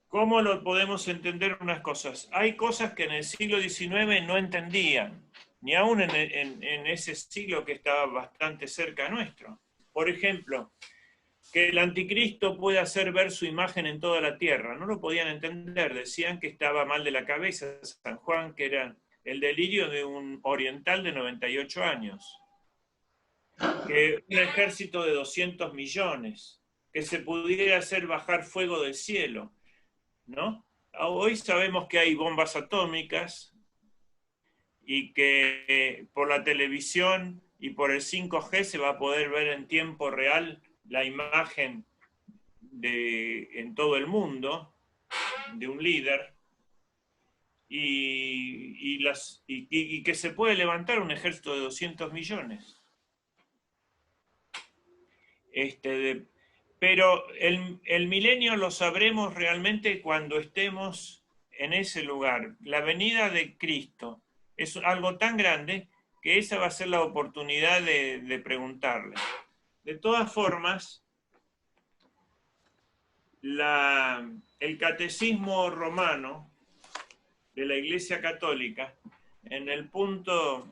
¿cómo lo podemos entender unas cosas? Hay cosas que en el siglo XIX no entendían, ni aún en ese siglo que estaba bastante cerca nuestro. Por ejemplo, que el anticristo puede hacer ver su imagen en toda la tierra. No lo podían entender, decían que estaba mal de la cabeza San Juan, que era el delirio de un oriental de 98 años. Que un ejército de 200 millones, que se pudiera hacer bajar fuego del cielo, ¿no? Hoy sabemos que hay bombas atómicas y que por la televisión y por el 5G se va a poder ver en tiempo real la imagen en todo el mundo de un líder y que se puede levantar un ejército de 200 millones. Pero el milenio lo sabremos realmente cuando estemos en ese lugar. La venida de Cristo es algo tan grande que esa va a ser la oportunidad de preguntarle. De todas formas, el catecismo romano de la Iglesia Católica, en el punto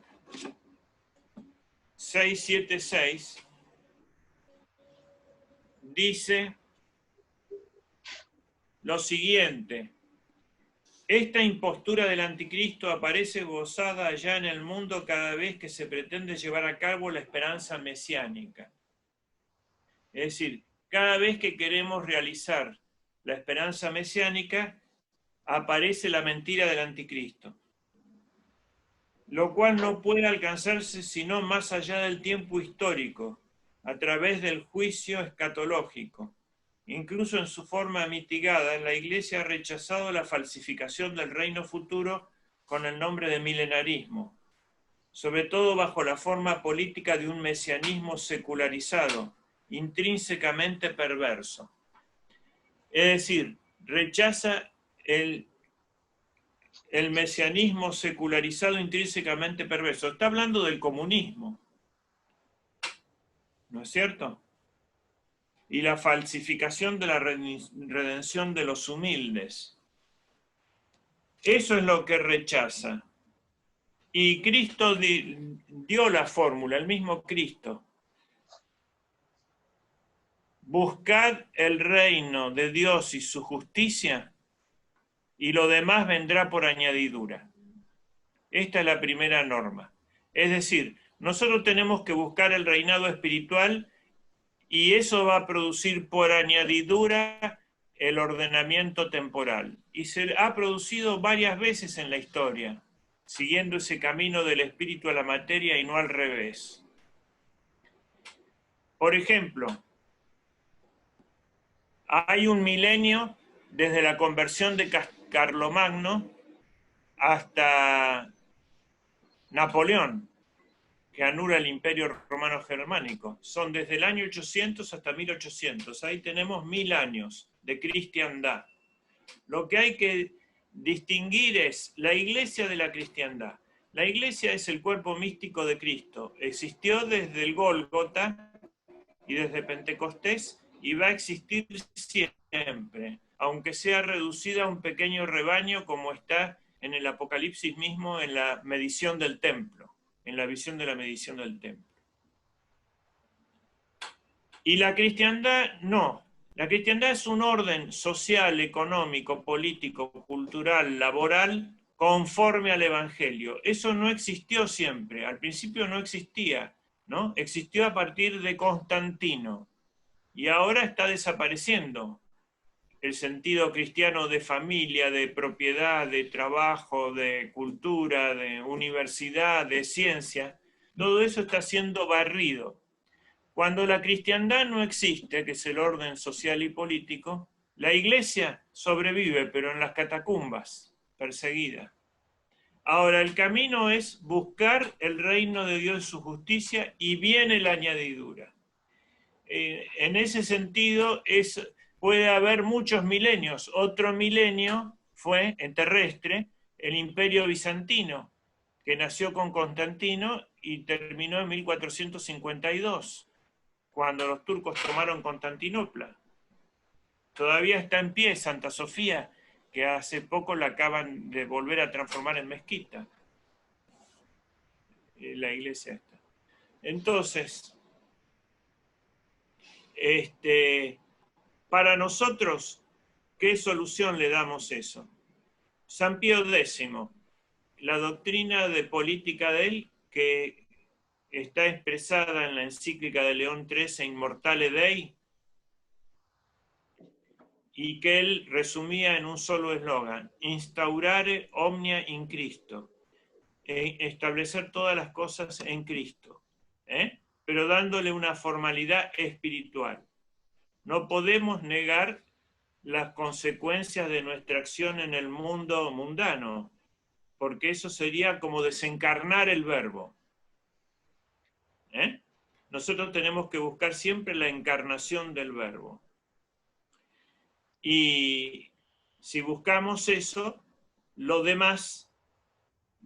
676, dice lo siguiente: esta impostura del anticristo aparece gozada allá en el mundo cada vez que se pretende llevar a cabo la esperanza mesiánica. Es decir, cada vez que queremos realizar la esperanza mesiánica, aparece la mentira del anticristo, lo cual no puede alcanzarse sino más allá del tiempo histórico, a través del juicio escatológico. Incluso en su forma mitigada, la Iglesia ha rechazado la falsificación del reino futuro con el nombre de milenarismo, sobre todo bajo la forma política de un mesianismo secularizado, intrínsecamente perverso. Es decir, rechaza el mesianismo secularizado intrínsecamente perverso. Está hablando del comunismo, ¿no es cierto? Y la falsificación de la redención de los humildes. Eso es lo que rechaza. Y Cristo dio la fórmula, el mismo Cristo. Buscad el reino de Dios y su justicia, y lo demás vendrá por añadidura. Esta es la primera norma. Es decir, nosotros tenemos que buscar el reinado espiritual y eso va a producir por añadidura el ordenamiento temporal. Y se ha producido varias veces en la historia, siguiendo ese camino del espíritu a la materia y no al revés. Por ejemplo, hay un milenio desde la conversión de Carlomagno hasta Napoleón, que anula el Imperio Romano Germánico. Son desde el año 800 hasta 1800. Ahí tenemos 1000 años de cristiandad. Lo que hay que distinguir es la iglesia de la cristiandad. La iglesia es el cuerpo místico de Cristo. Existió desde el Gólgota y desde Pentecostés y va a existir siempre, aunque sea reducida a un pequeño rebaño como está en el Apocalipsis mismo, en la medición del templo, en la visión de la medición del templo. Y la cristiandad no. La cristiandad es un orden social, económico, político, cultural, laboral, conforme al Evangelio. Eso no existió siempre, al principio no existía, ¿no? Existió a partir de Constantino y ahora está desapareciendo el sentido cristiano de familia, de propiedad, de trabajo, de cultura, de universidad, de ciencia. Todo eso está siendo barrido. Cuando la cristiandad no existe, que es el orden social y político, la iglesia sobrevive, pero en las catacumbas, perseguida. Ahora, el camino es buscar el reino de Dios y su justicia, y viene la añadidura. En ese sentido, puede haber muchos milenios. Otro milenio fue, en terrestre, el Imperio Bizantino, que nació con Constantino y terminó en 1452. Cuando los turcos tomaron Constantinopla. Todavía está en pie Santa Sofía, que hace poco la acaban de volver a transformar en mezquita. La iglesia esta. Entonces, para nosotros, ¿qué solución le damos eso? San Pío X, la doctrina de política de él, que está expresada en la encíclica de León XIII, Immortale Dei, y que él resumía en un solo eslogan: instaurare omnia in Cristo, establecer todas las cosas en Cristo, pero dándole una formalidad espiritual. No podemos negar las consecuencias de nuestra acción en el mundo mundano, porque eso sería como desencarnar el verbo. Nosotros tenemos que buscar siempre la encarnación del verbo. Y si buscamos eso, lo demás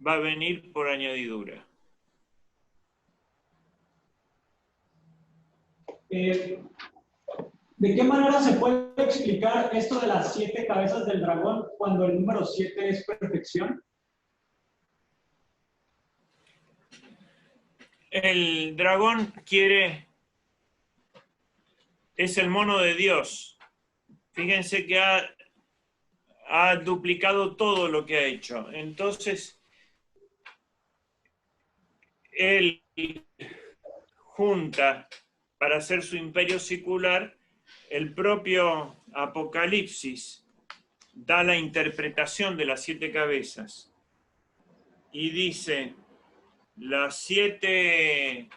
va a venir por añadidura. ¿De qué manera se puede explicar esto de las 7 cabezas del dragón cuando el número 7 es perfección? El dragón es el mono de Dios. Fíjense que ha duplicado todo lo que ha hecho. Entonces, él junta para hacer su imperio secular. El propio Apocalipsis da la interpretación de las 7 cabezas y dice: las 7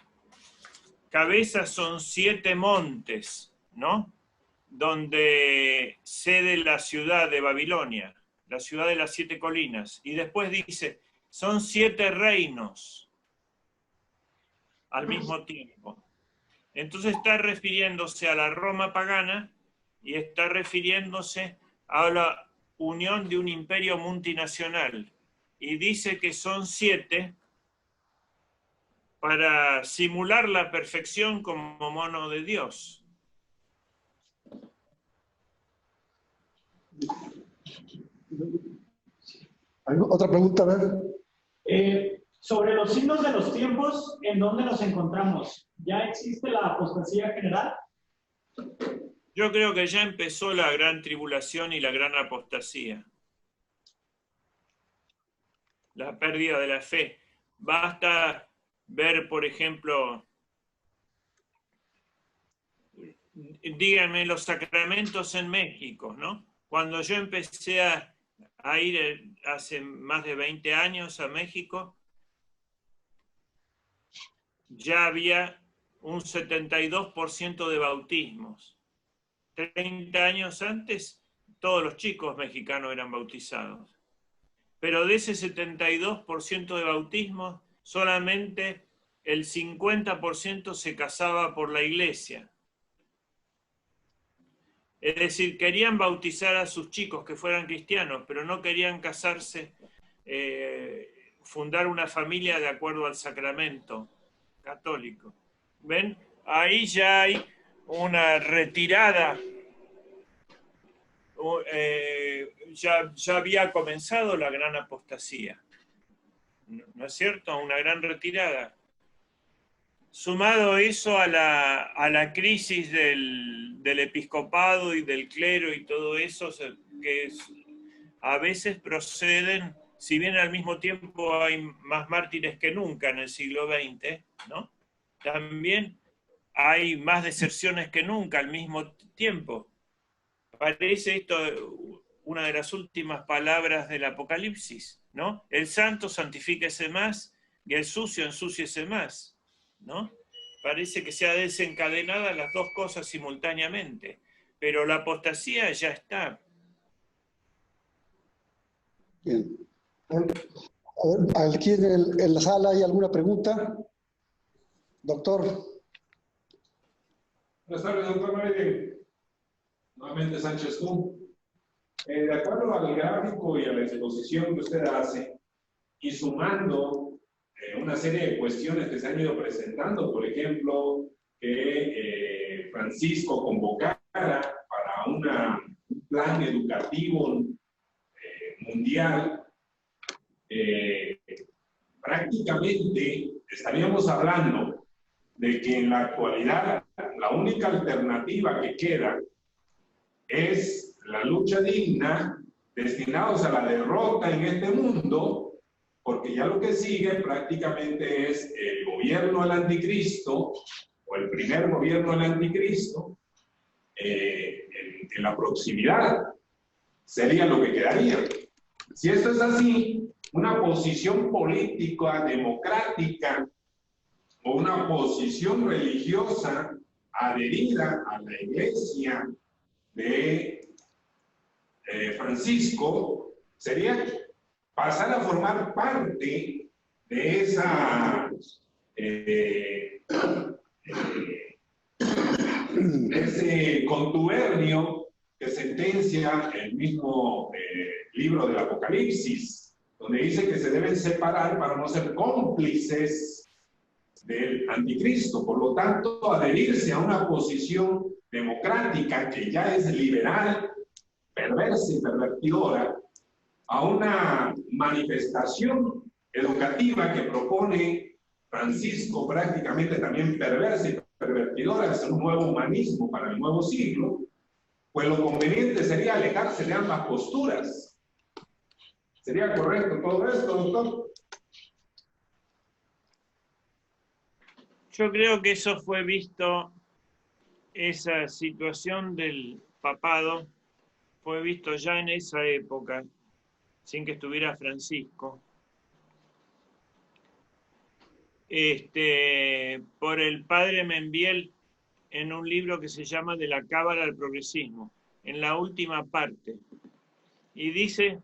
cabezas son 7 montes, ¿no? Donde sede la ciudad de Babilonia, la ciudad de las 7 colinas. Y después dice, son 7 reinos al mismo tiempo. Entonces está refiriéndose a la Roma pagana y está refiriéndose a la unión de un imperio multinacional. Y dice que son 7 para simular la perfección como mono de Dios. Otra pregunta, a ver. Sobre los signos de los tiempos, ¿en dónde nos encontramos? ¿Ya existe la apostasía general? Yo creo que ya empezó la gran tribulación y la gran apostasía. la pérdida de la fe. Basta ver, por ejemplo, díganme, los sacramentos en México, ¿no? Cuando yo empecé a ir hace más de 20 años a México, ya había un 72% de bautismos. 30 años antes, todos los chicos mexicanos eran bautizados. Pero de ese 72% de bautismos, solamente el 50% se casaba por la iglesia. Es decir, querían bautizar a sus chicos que fueran cristianos, pero no querían casarse, fundar una familia de acuerdo al sacramento católico. ¿Ven? Ahí ya hay una retirada. Ya había comenzado la gran apostasía. ¿No es cierto? Una gran retirada. Sumado eso a la crisis del episcopado y del clero y todo eso, que a veces proceden, si bien al mismo tiempo hay más mártires que nunca en el siglo XX, ¿no? También hay más deserciones que nunca al mismo tiempo. Parece esto una de las últimas palabras del Apocalipsis, ¿no? El santo santifíquese más y el sucio ensúciese más, ¿no? Parece que se ha desencadenado las dos cosas simultáneamente, pero la apostasía ya está. Bien. A ver, aquí en la sala hay alguna pregunta. Doctor. Buenas tardes, doctor Marín. Nuevamente Sánchez tú. De acuerdo al gráfico y a la exposición que usted hace, y sumando una serie de cuestiones que se han ido presentando, por ejemplo, que Francisco convocara para un plan educativo mundial, prácticamente estaríamos hablando de que en la actualidad la única alternativa que queda es la lucha digna, destinados a la derrota en este mundo, porque ya lo que sigue prácticamente es el gobierno del anticristo, o el primer gobierno del anticristo, en la proximidad, sería lo que quedaría. Si esto es así, una posición política democrática o una posición religiosa adherida a la iglesia de Francisco sería pasar a formar parte de esa ese contubernio que sentencia el mismo libro del Apocalipsis, donde dice que se deben separar para no ser cómplices del anticristo. Por lo tanto, adherirse a una posición democrática que ya es liberal, perversa y pervertidora, a una manifestación educativa que propone Francisco, prácticamente también perversa y pervertidora, es un nuevo humanismo para el nuevo siglo, pues lo conveniente sería alejarse de ambas posturas. ¿Sería correcto todo esto, doctor? Yo creo que eso fue visto, esa situación del papado, fue visto ya en esa época, sin que estuviera Francisco, por el padre Membiel en un libro que se llama De la Cábala al Progresismo, en la última parte, y dice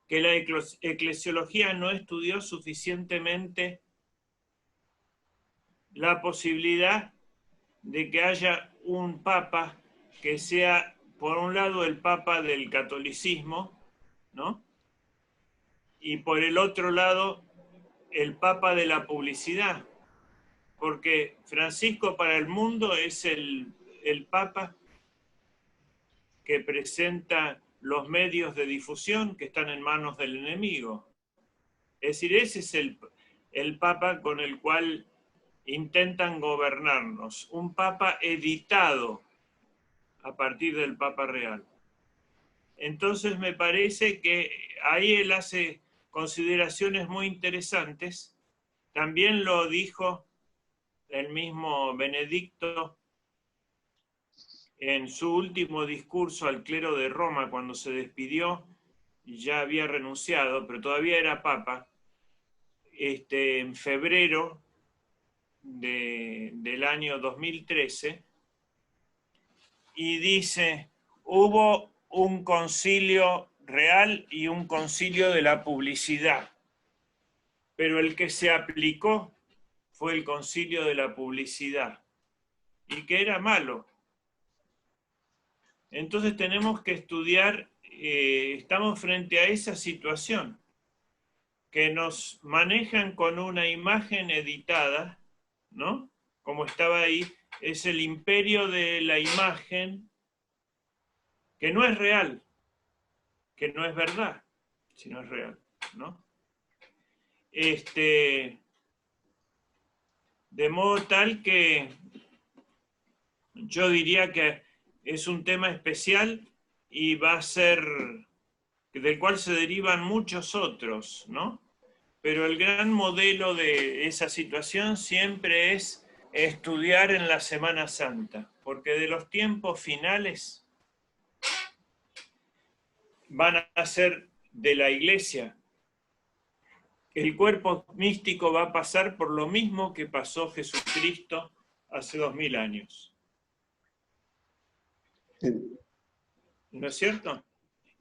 que la eclesiología no estudió suficientemente la posibilidad de que haya un papa que sea, por un lado, el papa del catolicismo, ¿no? Y por el otro lado, el papa de la publicidad, porque Francisco para el mundo es el papa que presenta los medios de difusión que están en manos del enemigo. Es decir, ese es el papa con el cual intentan gobernarnos, un papa editado a partir del papa real. Entonces me parece que ahí él hace consideraciones muy interesantes. También lo dijo el mismo Benedicto en su último discurso al clero de Roma, cuando se despidió, ya había renunciado, pero todavía era papa, en febrero del año 2013, y dice, hubo un concilio real y un concilio de la publicidad, pero el que se aplicó fue el concilio de la publicidad, y que era malo. Entonces tenemos que estudiar, estamos frente a esa situación, que nos manejan con una imagen editada, ¿no? Como estaba ahí, es el imperio de la imagen, que no es real, que no es verdad, sino es real, ¿no? De modo tal que yo diría que es un tema especial y va a ser, del cual se derivan muchos otros, ¿no? Pero el gran modelo de esa situación siempre es estudiar en la Semana Santa, porque de los tiempos finales van a ser de la Iglesia. El cuerpo místico va a pasar por lo mismo que pasó Jesucristo hace 2000 años. ¿No es cierto?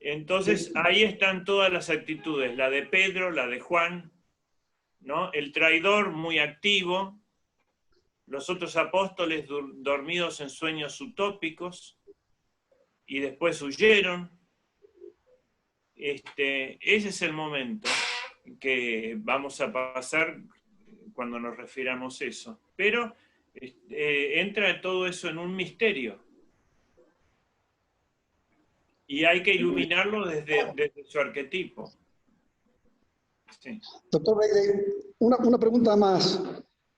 Entonces, ahí están todas las actitudes, la de Pedro, la de Juan, ¿no? El traidor muy activo, los otros apóstoles dormidos en sueños utópicos y después huyeron. Ese es el momento que vamos a pasar cuando nos refiramos a eso. Pero entra todo eso en un misterio. Y hay que iluminarlo desde su arquetipo. Sí. Doctor Breide, una pregunta más.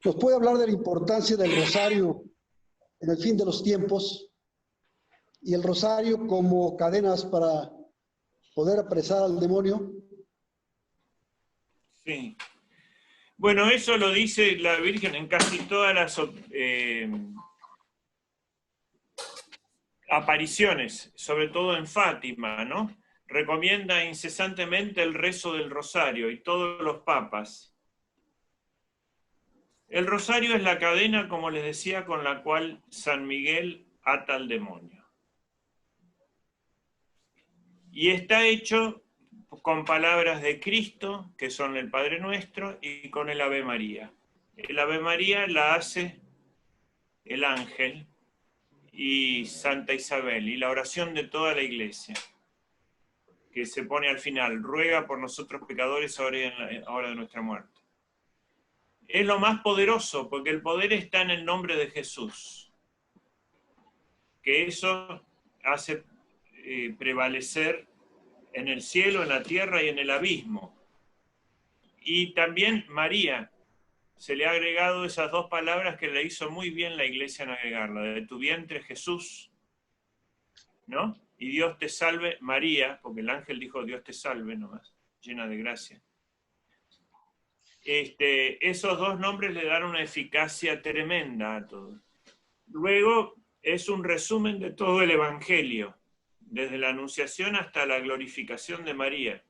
¿Nos puede hablar de la importancia del rosario en el fin de los tiempos y el rosario como cadenas para poder apresar al demonio? Sí. Bueno, eso lo dice la Virgen en casi todas las apariciones, sobre todo en Fátima, ¿no? Recomienda incesantemente el rezo del rosario y todos los papas. El rosario es la cadena, como les decía, con la cual San Miguel ata al demonio. Y está hecho con palabras de Cristo, que son el Padre Nuestro, y con el Ave María. El Ave María la hace el ángel y Santa Isabel, y la oración de toda la Iglesia, que se pone al final, ruega por nosotros pecadores ahora y en la hora de nuestra muerte. Es lo más poderoso, porque el poder está en el nombre de Jesús, que eso hace prevalecer en el cielo, en la tierra y en el abismo. Y también María, se le ha agregado esas dos palabras que le hizo muy bien la Iglesia en agregarla, de tu vientre Jesús, ¿no? Y Dios te salve María, porque el ángel dijo Dios te salve nomás, llena de gracia. Esos dos nombres le dan una eficacia tremenda a todo. Luego es un resumen de todo el Evangelio, desde la Anunciación hasta la glorificación de María.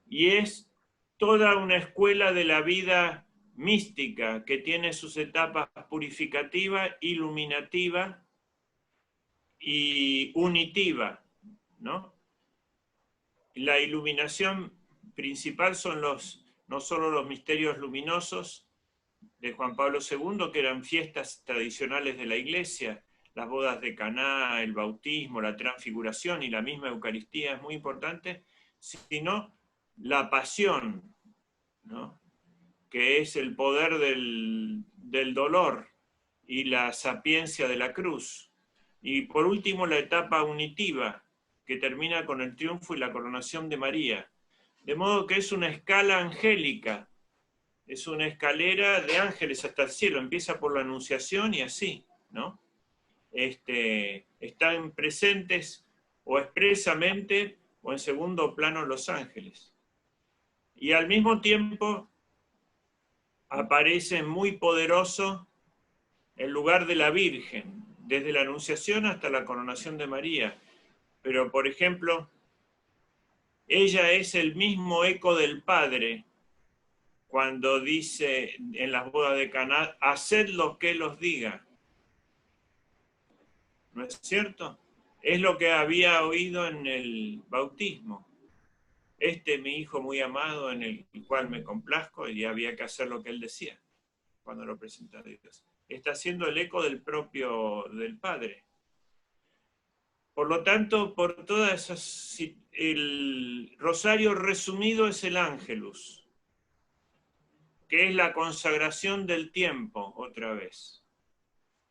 Y es toda una escuela de la vida mística que tiene sus etapas purificativa, iluminativa y unitiva, ¿no? La iluminación principal son no solo los misterios luminosos de Juan Pablo II, que eran fiestas tradicionales de la Iglesia, las bodas de Caná, el bautismo, la transfiguración y la misma Eucaristía es muy importante, sino la pasión, ¿no? Que es el poder del dolor y la sapiencia de la cruz. Y por último la etapa unitiva, que termina con el triunfo y la coronación de María. De modo que es una escala angélica, es una escalera de ángeles hasta el cielo, empieza por la Anunciación y así, ¿no? Están presentes o expresamente o en segundo plano los ángeles. Y al mismo tiempo aparece muy poderoso el lugar de la Virgen, desde la Anunciación hasta la coronación de María. Pero, por ejemplo, ella es el mismo eco del Padre cuando dice en las bodas de Caná, haced lo que Él os diga. ¿No es cierto? Es lo que había oído en el bautismo. Este mi hijo muy amado en el cual me complazco, y había que hacer lo que Él decía cuando lo presenta a Dios. Está haciendo el eco del propio del Padre. Por lo tanto, por todas esas, el rosario resumido es el Ángelus, que es la consagración del tiempo, otra vez.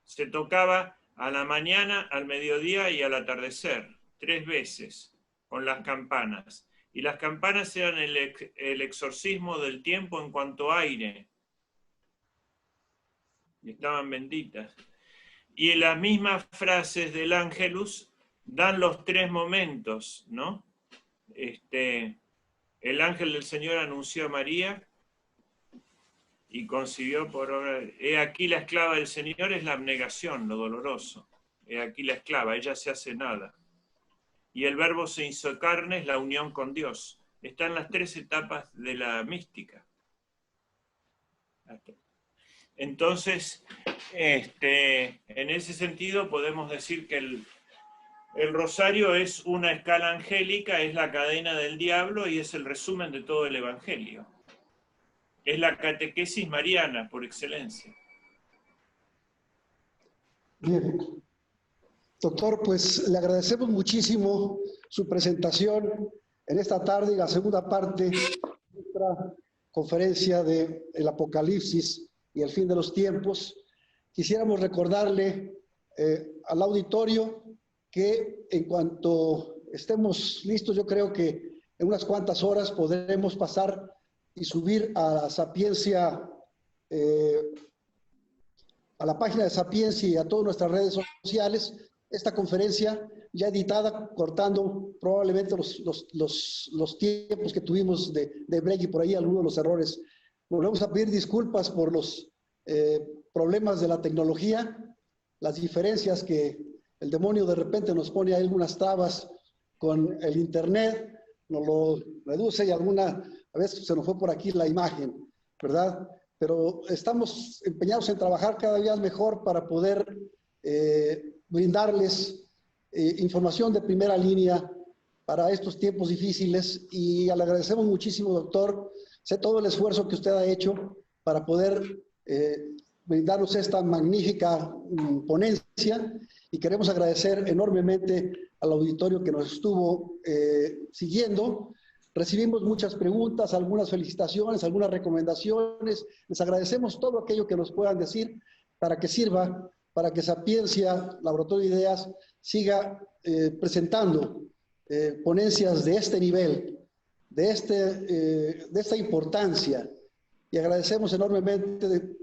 Se tocaba a la mañana, al mediodía y al atardecer, 3 veces, con las campanas. Y las campanas eran el exorcismo del tiempo en cuanto a aire. Y estaban benditas. Y en las mismas frases del Ángelus dan los 3 momentos, ¿no? El ángel del Señor anunció a María y concibió por obra. He aquí la esclava del Señor, es la abnegación, lo doloroso. He aquí la esclava, ella se hace nada. Y el verbo se hizo carne, es la unión con Dios. Están las 3 etapas de la mística. Entonces, en ese sentido podemos decir que el rosario es una escala angélica, es la cadena del diablo y es el resumen de todo el Evangelio. Es la catequesis mariana por excelencia. Bien. Doctor, pues le agradecemos muchísimo su presentación en esta tarde y la segunda parte de nuestra conferencia de el Apocalipsis y el fin de los tiempos. Quisiéramos recordarle al auditorio que en cuanto estemos listos, yo creo que en unas cuantas horas podremos pasar y subir a la Sapiencia, a la página de Sapiencia y a todas nuestras redes sociales, esta conferencia ya editada, cortando probablemente los tiempos que tuvimos de break y por ahí algunos de los errores. Volvemos a pedir disculpas por los problemas de la tecnología, las diferencias que el demonio de repente nos pone ahí algunas trabas con el internet, nos lo reduce y a veces se nos fue por aquí la imagen, ¿verdad? Pero estamos empeñados en trabajar cada día mejor para poder brindarles información de primera línea para estos tiempos difíciles y le agradecemos muchísimo, doctor, sé todo el esfuerzo que usted ha hecho para poder brindarnos esta magnífica ponencia y queremos agradecer enormemente al auditorio que nos estuvo siguiendo. Recibimos muchas preguntas, algunas felicitaciones, algunas recomendaciones. Les agradecemos todo aquello que nos puedan decir para que sirva, para que Sapiencia, Laboratorio de Ideas, siga presentando ponencias de este nivel, de esta importancia. Y agradecemos enormemente,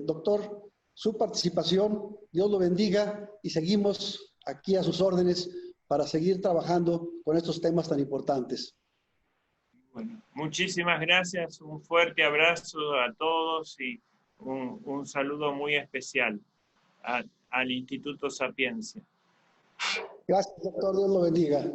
doctor, su participación. Dios lo bendiga y seguimos aquí a sus órdenes para seguir trabajando con estos temas tan importantes. Bueno, muchísimas gracias, un fuerte abrazo a todos y un saludo muy especial al Instituto Sapiencia. Gracias, doctor, Dios lo bendiga.